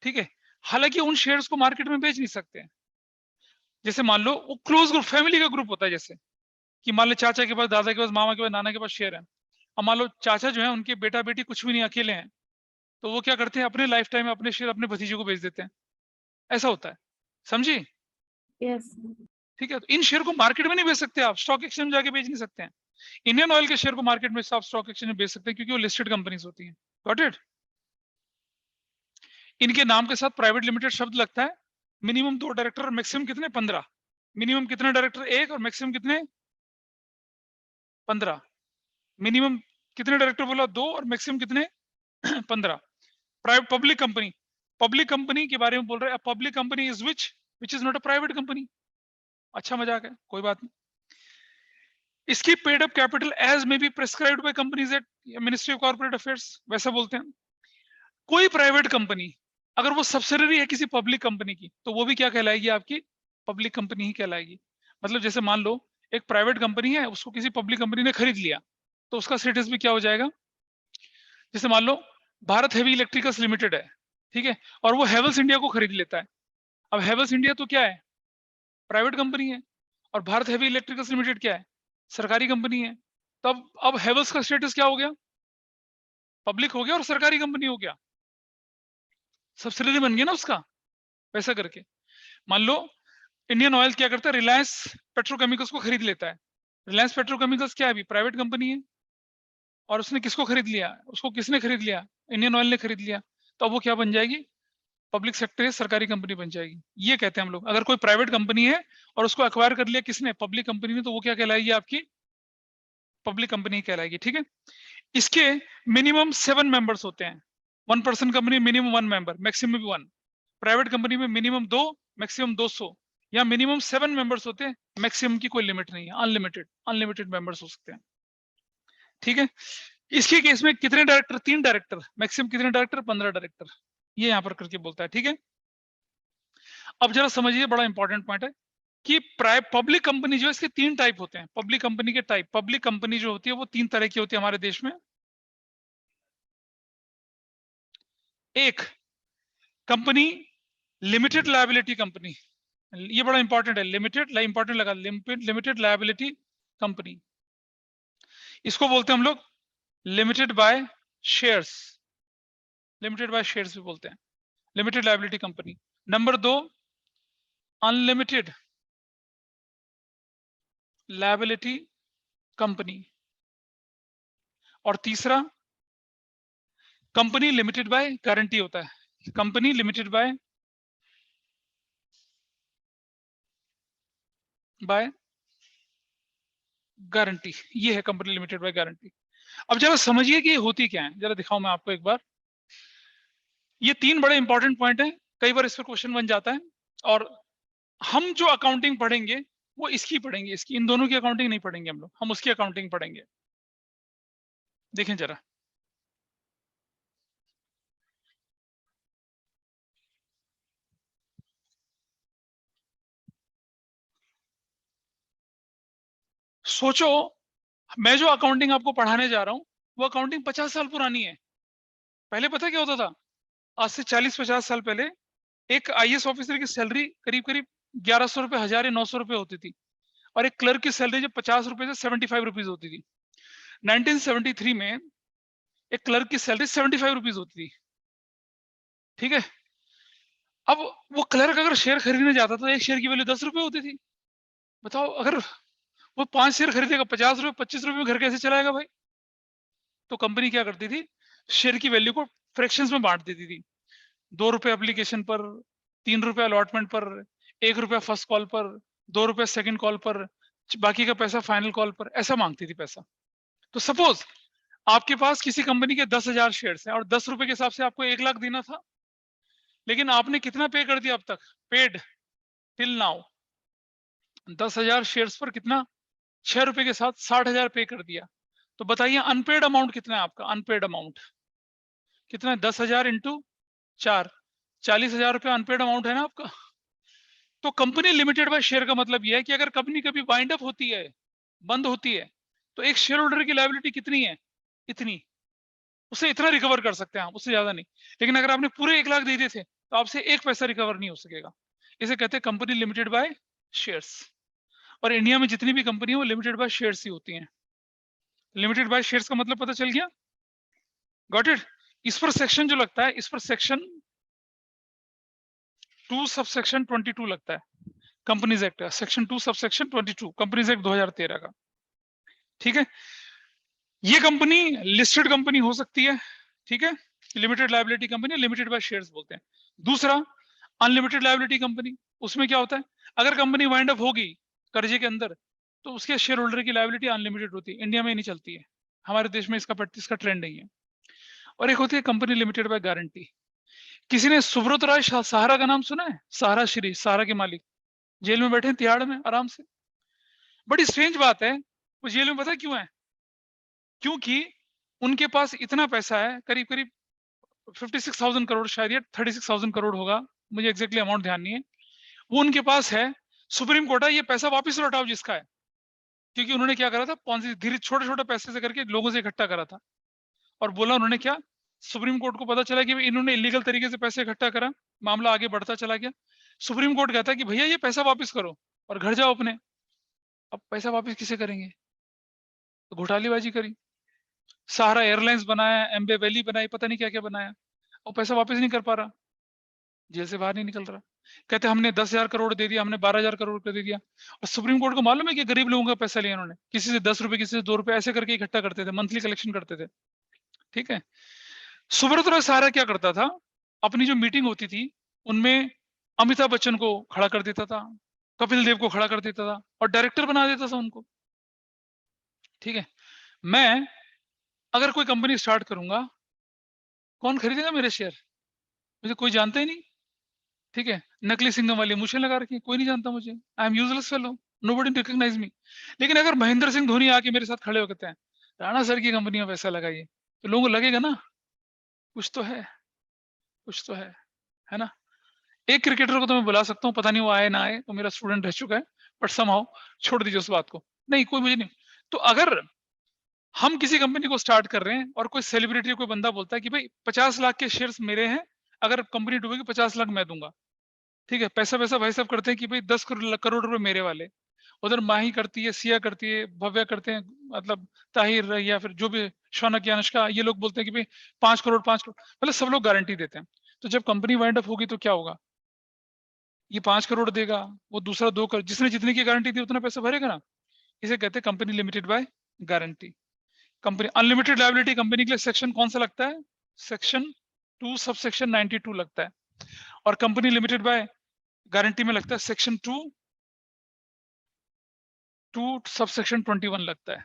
ठीक है, हालांकि उन शेयर्स को मार्केट में बेच नहीं सकते हैं। जैसे मान लो वो क्लोज ग्रुप, फैमिली का ग्रुप होता है, जैसे कि मान लो चाचा के पास, दादा के पास, मामा के पास, नाना के पास शेयर है। अब मान लो चाचा जो है उनके बेटा बेटी कुछ भी नहीं, अकेले हैं, तो वो क्या करते हैं अपने लाइफ टाइम में अपने शेयर अपने भतीजे को बेच देते हैं। ऐसा होता है, समझी? यस। ठीक है, तो इन शेयर को मार्केट में नहीं बेच सकते आप, स्टॉक एक्सचेंज में जाके बेच नहीं सकते हैं। इंडियन ऑयल के शेयर को मार्केट में आप स्टॉक एक्सचेंज में बेच सकते हैं क्योंकि वो लिस्टेड कंपनीज होती हैं। Got it? इनके नाम के साथ प्राइवेट लिमिटेड शब्द लगता है। मिनिमम 2 डायरेक्टर और मैक्सिमम कितने, 15। मिनिमम कितने डायरेक्टर, 1, और मैक्सिमम कितने, 15। मिनिमम कितने डायरेक्टर बोला, 2, और मैक्सिमम कितने, 15। प्राइवेट पब्लिक कंपनी के बारे में बोल रहे हैं। Public company is which is not a private company. अच्छा मजाक है, कोई बात नहीं। इसकी paid up capital as may be prescribed by companies act, ministry of corporate affairs, वैसा बोलते हैं। कोई प्राइवेट कंपनी अगर वो सब्सिडरी है किसी पब्लिक कंपनी की, तो वो भी क्या कहलाएगी, आपकी पब्लिक कंपनी ही कहलाएगी। मतलब जैसे मान लो एक प्राइवेट कंपनी है, उसको किसी पब्लिक कंपनी ने खरीद लिया, तो उसका स्टेटस भी क्या हो जाएगा। जैसे मान लो भारत हेवी इलेक्ट्रिकल्स लिमिटेड है, ठीक है, और वो हेवल्स इंडिया को खरीद लेता है। अब हेवल्स इंडिया तो क्या है, प्राइवेट कंपनी है, और भारत हेवी इलेक्ट्रिकल्स लिमिटेड क्या है, सरकारी कंपनी है। तब अब हेवल्स का स्टेटस क्या हो गया, पब्लिक हो गया और सरकारी कंपनी हो गया, सब्सिडरी बन गया ना उसका, वैसा करके। मान लो इंडियन ऑयल क्या करता है, रिलायंस पेट्रोकेमिकल्स को खरीद लेता है। रिलायंस पेट्रोकेमिकल्स क्या है, अभी प्राइवेट कंपनी है, और उसने किसको खरीद लिया, उसको किसने खरीद लिया, इंडियन ऑयल ने खरीद लिया। तो अब वो क्या बन जाएगी, पब्लिक सेक्टर सरकारी कंपनी बन जाएगी। ये कहते हैं हम लोग, अगर कोई प्राइवेट कंपनी है और उसको एक्वायर कर लिया किसने, पब्लिक कंपनी ने, तो वो क्या कहलाएगी, आपकी पब्लिक कंपनी कहलाएगी। ठीक है, इसके मिनिमम 7 मेंबर्स होते हैं। 1 person company minimum 1 member, maximum भी 1। प्राइवेट कंपनी में मिनिमम 2 मैक्सिमम 200, या मिनिमम 7 मेंबर्स होते हैं, मैक्सिमम की कोई लिमिट नहीं है, अनलिमिटेड मेंबर्स हो सकते हैं। ठीक है, इसके केस में कितने डायरेक्टर? 3 डायरेक्टर, मैक्सिमम कितने डायरेक्टर? 15 डायरेक्टर, ये यहां पर करके बोलता है। ठीक है, अब जरा समझिए, बड़ा इंपॉर्टेंट पॉइंट है कि पब्लिक कंपनी जो है, इसके 3 टाइप होते हैं। पब्लिक कंपनी के टाइप, पब्लिक कंपनी जो होती है वो 3 तरह की होती है हमारे देश में। एक कंपनी लिमिटेड लायबिलिटी कंपनी, ये बड़ा इंपॉर्टेंट है, इंपॉर्टेंट लगा, लिमिटेड लायबिलिटी कंपनी, इसको बोलते हैं हम लोग limited by shares, limited by shares भी बोलते हैं, limited liability company. Number 2 unlimited liability company, और तीसरा कंपनी लिमिटेड बाय गारंटी होता है, कंपनी लिमिटेड बाय गारंटी, ये है कंपनी लिमिटेड बाय गारंटी। अब जरा समझिए कि ये होती क्या है, जरा दिखाऊं मैं आपको एक बार। ये 3 बड़े इंपॉर्टेंट पॉइंट हैं, कई बार इस पर क्वेश्चन बन जाता है, और हम जो अकाउंटिंग पढ़ेंगे वो इसकी पढ़ेंगे, इसकी, इन दोनों की अकाउंटिंग नहीं पढ़ेंगे हम लोग, हम उसकी अकाउंटिंग पढ़ेंगे। देखें जरा, सोचो, मैं जो अकाउंटिंग आपको पढ़ाने जा रहा हूं वो अकाउंटिंग 50 साल पुरानी है। पहले पता क्या होता था? आज से 40-50 साल पहले एक आईएएस ऑफिसर की सैलरी करीब करीब 1100 रुपए, 1000 या 900 रुपए होती थी, और एक क्लर्क की सैलरी जब 50 रुपए से 75 रुपीज होती थी। 1973 में एक क्लर्क की सैलरी 75 रुपीज होती थी। ठीक है, अब वो क्लर्क अगर शेयर खरीदने जाता तो एक शेयर की वैल्यू 10 रुपए होती थी। बताओ, अगर वो 5 शेयर खरीदेगा 50 रुपए, 25 रुपए में घर कैसे चलाएगा भाई? तो कंपनी क्या करती थी, शेयर की वैल्यू को फ्रैक्शंस में बांट देती थी। 2 रुपए एप्लीकेशन पर, 3 रुपए अलॉटमेंट पर, 1 रुपया फर्स्ट कॉल पर, 2 रुपए सेकंड कॉल पर, बाकी का पैसा फाइनल कॉल पर, ऐसा मांगती थी पैसा। तो सपोज आपके पास किसी कंपनी के 10,000 शेयर्स हैं और 10 रुपए के हिसाब से आपको 1 लाख देना था, लेकिन आपने कितना पे कर दिया अब तक? पेड टिल नाउ 10,000 शेयर्स पर कितना? 6 रुपए के साथ 60,000 पे कर दिया। तो बताइए अनपेड अमाउंट कितना है आपका? अनपेड अमाउंट कितना है? 10,000 इंटू 4, 40,000 रुपए अनपेड अमाउंट है ना आपका। तो कंपनी लिमिटेड बाय शेयर का मतलब यह है कि अगर कंपनी कभी वाइंड अप होती है, बंद होती है, तो एक शेयर होल्डर की लायबिलिटी कितनी है? इतनी, उससे इतना रिकवर कर सकते हैं आप, उससे ज्यादा नहीं। लेकिन अगर आपने पूरे 1 लाख दे दिए थे तो आपसे 1 पैसा रिकवर नहीं हो सकेगा। इसे कहते हैं कंपनी लिमिटेड बाय शेयर्स। और इंडिया में जितनी भी कंपनी है वो लिमिटेड बाय शेयर्स ही होती हैं। लिमिटेड बाय शेयर्स का मतलब पता चल गया? Got it? इस पर सेक्शन जो लगता है, इस पर सेक्शन 2 सब सेक्शन 22 लगता है, कंपनीज एक्ट का section 2 sub section 22, companies act 2013 का। ठीक है, ये कंपनी लिस्टेड कंपनी हो सकती है। ठीक है, limited liability company, limited by shares बोलते हैं। दूसरा अनलिमिटेड लायबिलिटी कंपनी, उसमें क्या होता है, अगर कंपनी वाइंड अप होगी कर्जे के अंदर तो उसके शेयर होल्डर की लायबिलिटी अनलिमिटेड होती है। इंडिया में नहीं चलती है, हमारे देश में इसका ट्रेंड नहीं है। और एक होती है कंपनी लिमिटेड बाय गारंटी। किसी ने सुब्रत राय सहारा का नाम सुना है? सहारा श्री, सहारा के मालिक जेल में बैठे हैं तिहाड़ में आराम से। बड़ी स्ट्रेंज बात है, वो जेल में पता क्यों है? क्योंकि उनके पास इतना पैसा है, करीब करीब 56,000 करोड़, शायद ये 36,000 करोड़ होगा, मुझे एग्जैक्टली अमाउंट ध्यान नहीं है। वो उनके पास है, सुप्रीम कोर्ट है ये पैसा वापस लौटाओ जिसका है। क्योंकि उन्होंने क्या करा था, पॉन्जी धीरे छोटे छोटे पैसे से करके लोगों से इकट्ठा करा था। और बोला उन्होंने क्या, सुप्रीम कोर्ट को पता चला कि इन्होंने इलीगल तरीके से पैसे इकट्ठा करा, मामला आगे बढ़ता चला गया। सुप्रीम कोर्ट कहता है कि भैया ये पैसा वापस करो और घर जाओ अपने। अब पैसा वापस किसे करेंगे? तो घोटालेबाजी करी, सहारा एयरलाइंस बनाया, एम्बे वैली बनाई, पता नहीं क्या क्या बनाया, और पैसा वापस नहीं कर पा रहा, जेल से बाहर नहीं निकल रहा। कहते हमने 10,000 करोड़ दे दिया, हमने 12,000 करोड़ दे दिया। और सुप्रीम कोर्ट को मालूम है कि गरीब लोगों का पैसा लिया उन्होंने, किसी से 10 रुपए, किसी से 2 रुपए, ऐसे करके इकट्ठा करते थे, मंथली कलेक्शन करते थे। ठीक है, सुब्रत राय सहारा क्या करता था, अपनी जो मीटिंग होती थी उनमें अमिताभ बच्चन को खड़ा कर देता था, कपिल देव को खड़ा कर देता था और डायरेक्टर बना देता था उनको। ठीक है, मैं अगर कोई कंपनी स्टार्ट करूंगा, कौन खरीदेगा मेरे शेयर? मुझे कोई जानता ही नहीं, ठीक है, नकली सिंघम वाली मूछें लगा रखी, कोई नहीं जानता मुझे, I am useless fellow, nobody recognise me. लेकिन अगर महेंद्र सिंह धोनी आके मेरे साथ खड़े हो कहते हैं राणा सर की कंपनी में पैसा लगाइए, तो लोगों को लगेगा ना कुछ तो है, कुछ तो है ना। एक क्रिकेटर को तो मैं बुला सकता हूँ, पता नहीं वो आए ना आए, तो मेरा स्टूडेंट रह चुका है, बट समहाउ छोड़ दीजिए उस बात को, नहीं कोई मुझे नहीं। तो अगर हम किसी कंपनी को स्टार्ट कर रहे हैं और कोई सेलिब्रिटी कोई बंदा बोलता है कि भाई 50 लाख के शेयर्स मेरे हैं, अगर कंपनी डूबेगी 50 लाख मैं दूंगा, ठीक है, पैसा वैसा भाई साहब करते हैं कि भाई 10 करोड़ रुपए मेरे वाले, उधर माही करती है, सिया करती है, भव्या करते हैं, मतलब ताहिर या फिर जो भी शौनक या अनुष्का, ये लोग बोलते हैं कि भाई 5 करोड़ 5 करोड़, मतलब सब लोग गारंटी देते हैं। तो जब कंपनी वाइंड अप होगी तो क्या होगा, ये 5 करोड़ देगा, वो दूसरा 2 करोड़, जिसने जितने की गारंटी दी उतना पैसा भरेगा ना, इसे कहते हैं company limited by guarantee. Company unlimited liability company के लिए सेक्शन कौन सा लगता है, सेक्शन 2 सब सेक्शन 92 लगता है, और कंपनी लिमिटेड बाय गारंटी में लगता है सेक्शन 2 सब सेक्शन 21 लगता है।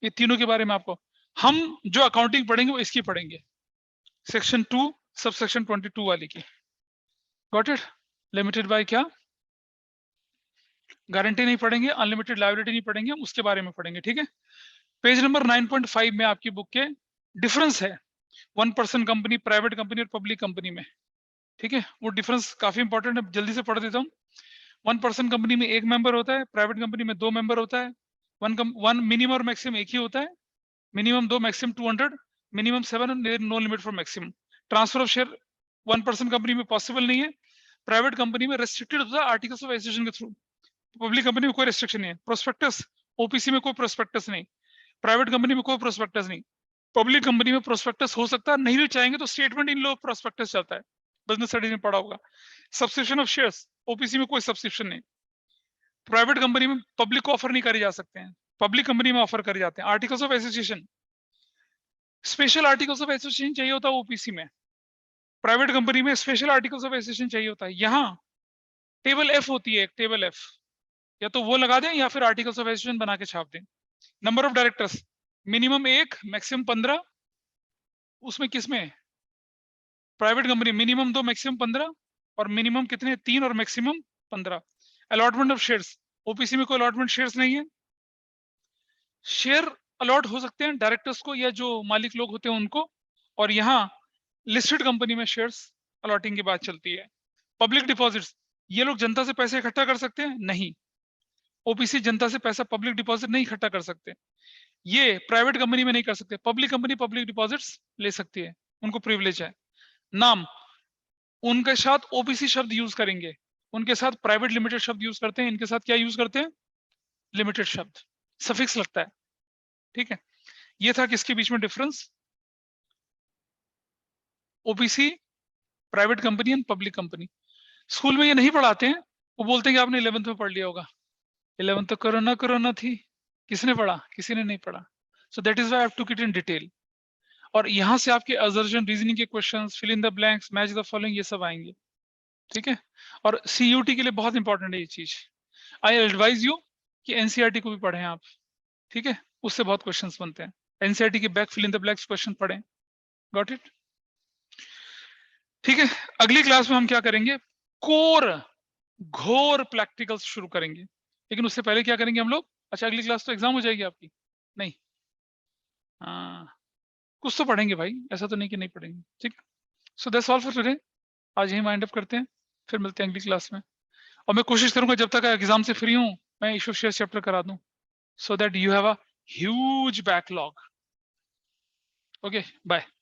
ये तीनों के बारे में आपको हम जो अकाउंटिंग पढ़ेंगे वो इसकी पढ़ेंगे, सेक्शन 2 सब सेक्शन 22 वाली की। Got it. लिमिटेड बाय क्या, गारंटी नहीं पढ़ेंगे, अनलिमिटेड लायबिलिटी नहीं पढ़ेंगे, हम उसके बारे में पढ़ेंगे, ठीक है। पेज नंबर 9.5 में आपकी बुक के डिफरेंस है 1% कंपनी, प्राइवेट कंपनी और पब्लिक कंपनी में, ठीक है। वो डिफरेंस काफी इंपॉर्टेंट है, जल्दी से पढ़ देता हूँ। 1% कंपनी में 1 मेंबर होता है, प्राइवेट कंपनी में 2 मेंबर होता है, वन मिनिमम और मैक्सिमम एक ही होता है, minimum 2 maximum 200, minimum 7, no limit for maximum. Transfer of share 1% company में पॉसिबल नहीं है, प्राइवेट कंपनी में रेस्ट्रिक्टेड होता है आर्टिकल्स ऑफ एसोसिएशन के थ्रू, पब्लिक कंपनी में कोई रेस्ट्रिक्शन नहीं है। प्रोस्पेक्टस ओपीसी में कोई प्रोस्पेक्टस नहीं, प्राइवेट कंपनी में कोई प्रोस्पेक्टस नहीं, पब्लिक कंपनी में प्रोस्पेक्टस हो सकता है, नहीं भी चाहेंगे तो स्टेटमेंट इन लो प्रोस्पेक्टस चलता है, बिजनेस स्टडीज में पढ़ा होगा। सब्सक्रिप्शन ऑफ शेयर्स ओपीसी में कोई सब्सक्रिप्शन नहीं, प्राइवेट कंपनी में पब्लिक को ऑफर नहीं करे जा सकते हैं, पब्लिक कंपनी में ऑफर करे जाते हैं। Articles of association, special articles of association चाहिए होता है ओपीसी में, प्राइवेट कंपनी में स्पेशल आर्टिकल्स ऑफ एसोसिएशन चाहिए होता है। यहाँ टेबल एफ होती है, एक टेबल एफ, या तो वो लगा दें या फिर आर्टिकल्स ऑफ एसोसिएशन बना के छाप दें। Number of directors minimum 1 maximum 15, उसमें किसमें, प्राइवेट कंपनी मिनिमम 2 मैक्सिमम 15, और मिनिमम कितने 3 और maximum 15। Allotment of shares OPC में कोई अलॉटमेंट शेयर्स नहीं है, शेयर अलॉट हो सकते हैं डायरेक्टर्स को या जो मालिक लोग होते हैं उनको, और यहाँ लिस्टेड कंपनी में शेयर्स अलॉटिंग की बात चलती है। पब्लिक डिपॉजिट्स, ये लोग जनता से पैसे इकट्ठा कर सकते हैं, नहीं, ओपीसी जनता से पैसा पब्लिक डिपॉजिट नहीं इकट्ठा कर सकते, ये प्राइवेट कंपनी में नहीं कर सकते। पब्लिक कंपनी पब्लिक डिपॉजिट्स ले सकती है, उनको प्रिविलेज है। नाम, उनके साथ ओबीसी शब्द यूज करेंगे, उनके साथ प्राइवेट लिमिटेड शब्द यूज करते हैं, इनके साथ क्या यूज करते हैं, लिमिटेड शब्द, सफिक्स लगता है, ठीक है। ये था किसके बीच में difference, OBC, private company and public company. School में ये नहीं पढ़ाते हैं, वो बोलते हैं कि आपने 11th में पढ़ लिया होगा, 11th तो कोरोना थी, किसने पढ़ा, किसी ने नहीं पढ़ा। So that is why I took it in detail. और यहाँ से आपके असर्शन, रीजनिंग के questions, fill in the blanks, match the following, ये सब आएंगे, ठीक है। और सीयूटी के लिए बहुत इंपॉर्टेंट है ये चीज। आई एडवाइज यू कि एनसीईआरटी को भी पढ़ें आप, ठीक है, उससे बहुत क्वेश्चंस बनते हैं। एनसीईआरटी के back fill in the blanks question पढ़ें। गॉट इट, ठीक है। अगली क्लास में हम क्या करेंगे, कोर घोर प्रैक्टिकल्स शुरू करेंगे, लेकिन उससे पहले क्या करेंगे हम लोग, अच्छा अगली क्लास तो एग्जाम हो जाएगी आपकी, नहीं, हाँ कुछ तो पढ़ेंगे भाई, ऐसा तो नहीं कि नहीं पढ़ेंगे, ठीक है। So that's all for today, आज यही वाइंड अप करते हैं, फिर मिलते हैं अगली क्लास में। और मैं कोशिश करूंगा जब तक एग्जाम से फ्री हूं मैं इशू शेयर चैप्टर करा दूं, so that you have a huge backlog. Okay, bye.